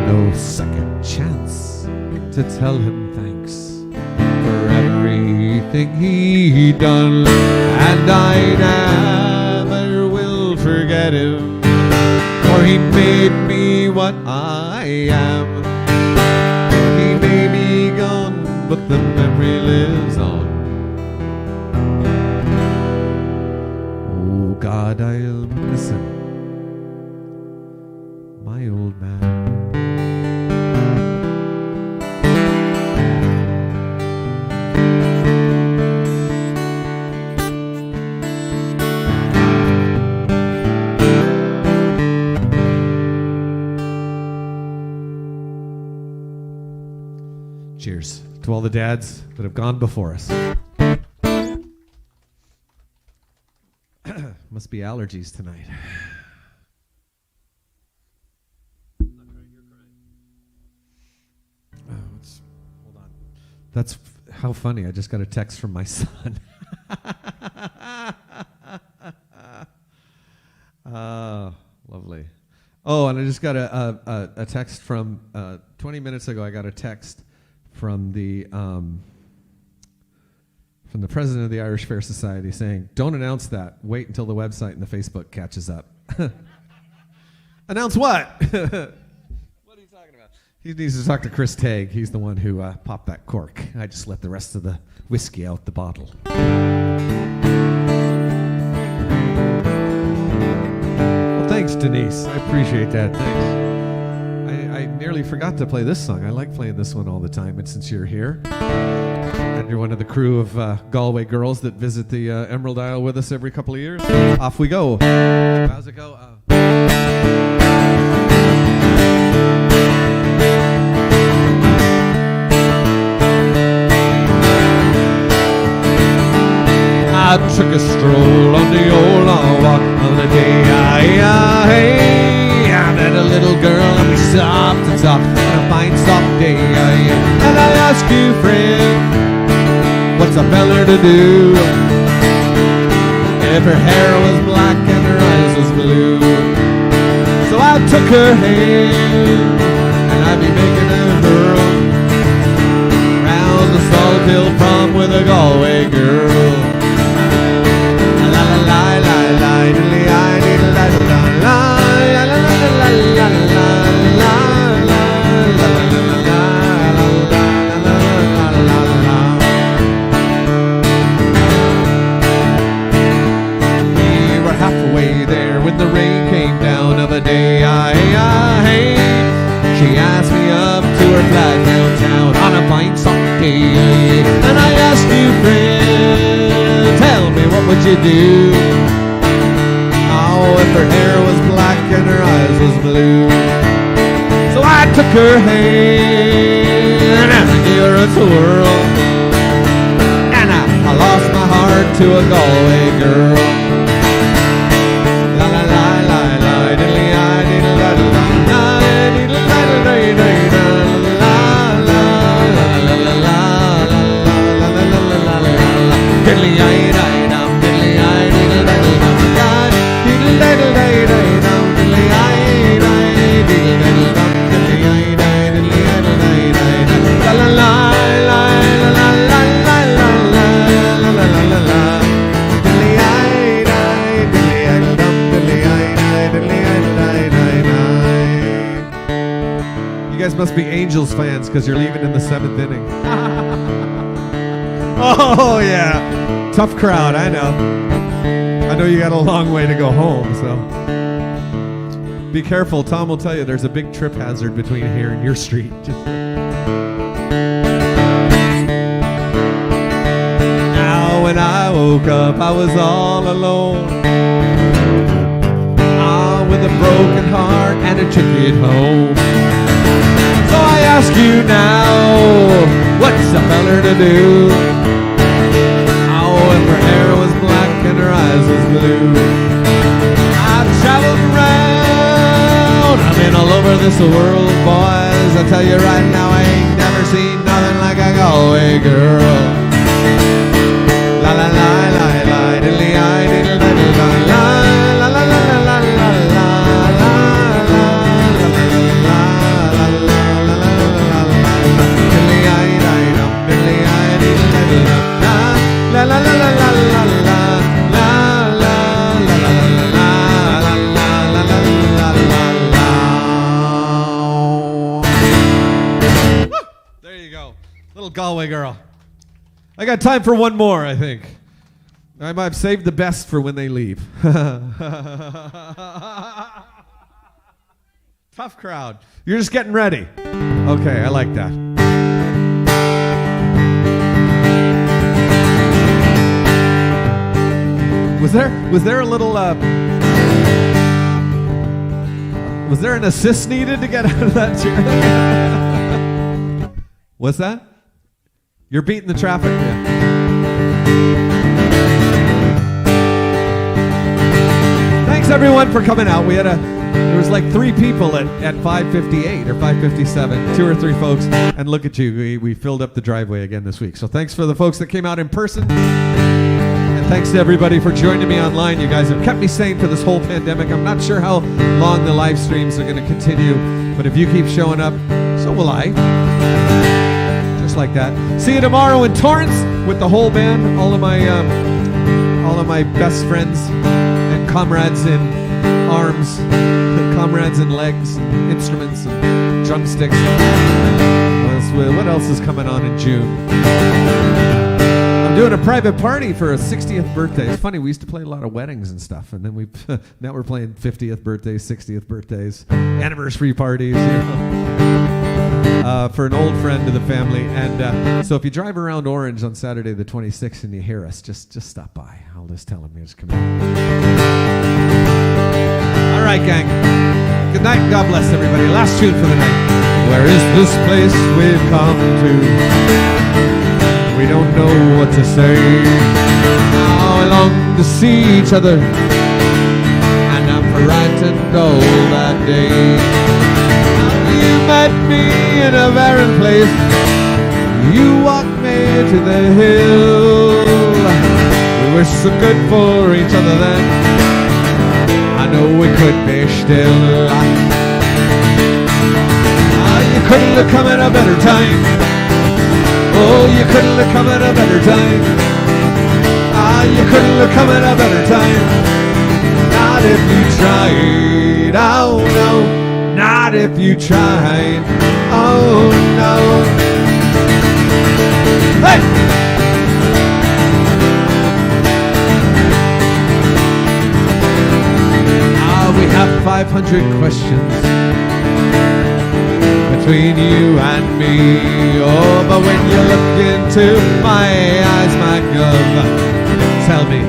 No second chance to tell him thanks for everything he'd done, and I never will forget him, for he made me what I am. He may be gone, but the memory lives on. Oh God, I'll miss him, my old man. Cheers to all the dads that have gone before us. Must be allergies tonight. Hold on. That's how funny. I just got a text from my son. Lovely. Oh, and I just got a text from 20 minutes ago. I got a text from the president of the Irish Fair Society saying, "Don't announce that. Wait until the website and the Facebook catches up." Announce what? What are you talking about? He needs to talk to Chris Tague. He's the one who popped that cork. I just let the rest of the whiskey out the bottle. Well, thanks, Denise. I appreciate that. Thanks. I nearly forgot to play this song. I like playing this one all the time, and since you're here, and you're one of the crew of Galway girls that visit the Emerald Isle with us every couple of years, off we go. How's it go? I took a stroll on the old walk on the day I met a little girl and we stopped to talk on a fine soft day. And I asked you, friend, what's a feller to do if her hair was black and her eyes was blue? So I took her hand and I'd be making a girl round the Salt Hill prom with a Galway girl. flat downtown on a fine Sunday. And I asked you, friend, tell me what would you do? Oh, if her hair was black and her eyes was blue. So I took her hand and I gave her a twirl, and I lost my heart to a Galway girl. La la la la la, diddly I diddle la la la, diddle la la la la la la la la la la, diddly I dum, diddly I diddle la la la, diddle la la la dum, diddly I diddle la la dum, diddly I diddly I la la la la la la la la la la la la. You guys must be Angels fans because you're leaving in the 7th inning. Oh, yeah. Tough crowd, I know. I know you got a long way to go home, so. Be careful. Tom will tell you there's a big trip hazard between here and your street. Now, when I woke up, I was all alone. With a broken heart and a ticket home. So I ask you now, what's a feller to do? Oh, if her hair was black and her eyes was blue. I've traveled around, I've been all over this world, boys. I tell you right now, I ain't never seen nothing like a Galway girl. La la la la la, diddly I diddle diddle la la la la la la la la. La la la la la la la la la la. There you go, little Galway girl. I got time for one more, I think. I've saved the best for when they leave. Tough crowd. You're just getting ready. Okay, I like that. Was there a little was there an assist needed to get out of that chair? What's that? You're beating the traffic. Yeah. Thanks everyone for coming out. There was like 3 people at 5:58 or 5:57, 2 or 3 folks, and look at you, we filled up the driveway again this week. So thanks for the folks that came out in person. Thanks to everybody for joining me online. You guys have kept me sane for this whole pandemic. I'm not sure how long the live streams are going to continue, but if you keep showing up, so will I. Just like that. See you tomorrow in Torrance with the whole band, all of my best friends and comrades in arms, comrades in legs, instruments and drumsticks. What else is coming on in June? I'm doing a private party for a 60th birthday. It's funny, we used to play a lot of weddings and stuff, and then now we're playing 50th birthdays, 60th birthdays, anniversary parties, for an old friend of the family. And so if you drive around Orange on Saturday the 26th and you hear us, just stop by. I'll just tell them you just come in. All right, gang. Good night and God bless everybody. Last tune for the night. Where is this place we've come to? We don't know what to say. Now I long to see each other, and I'm frightened all that day. You met me in a barren place. You walked me to the hill. We were so good for each other then. I know we could be still. You couldn't have come at a better time. Oh, you couldn't have come at a better time. You couldn't have come at a better time. Not if you tried. Oh no, not if you tried. Oh no. Hey! We have 500 questions, but between you and me. Oh, but when you look into my eyes, my love, tell me,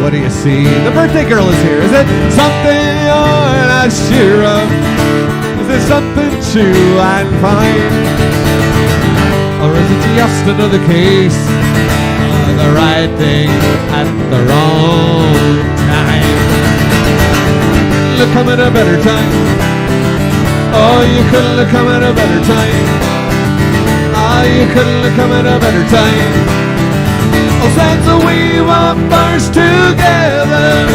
what do you see? The birthday girl is here. Is it something you're not sure of? Is it something true and fine? Or is it just another case of the right thing at the wrong time? Look, come at a better time. Oh, you couldn't have come at a better time. Oh, you couldn't have come at a better time. Oh, since we were first together,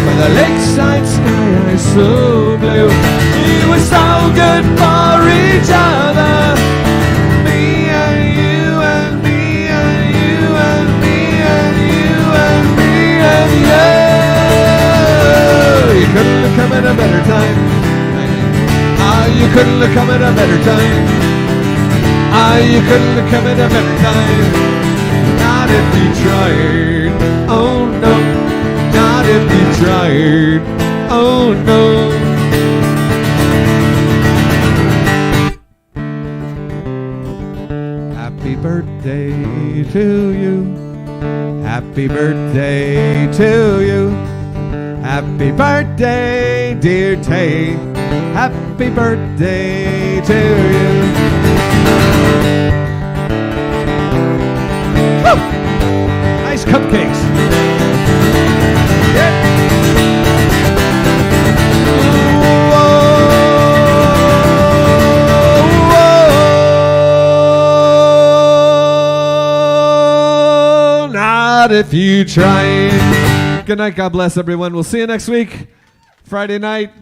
with the lakeside sky is so blue, we were so good for each other. Me and you and me and you and me and you and me and you. You couldn't have come at a better time. Ah, you couldn't have come at a better time. Ah, you couldn't have come at a better time. Not if you tried. Oh no. Not if you tried. Oh no. Happy birthday to you. Happy birthday to you. Happy birthday, dear Tay. Happy birthday to you. Woo! Nice cupcakes. Yeah. Whoa. Not if you try. Good night. God bless everyone. We'll see you next week. Friday night.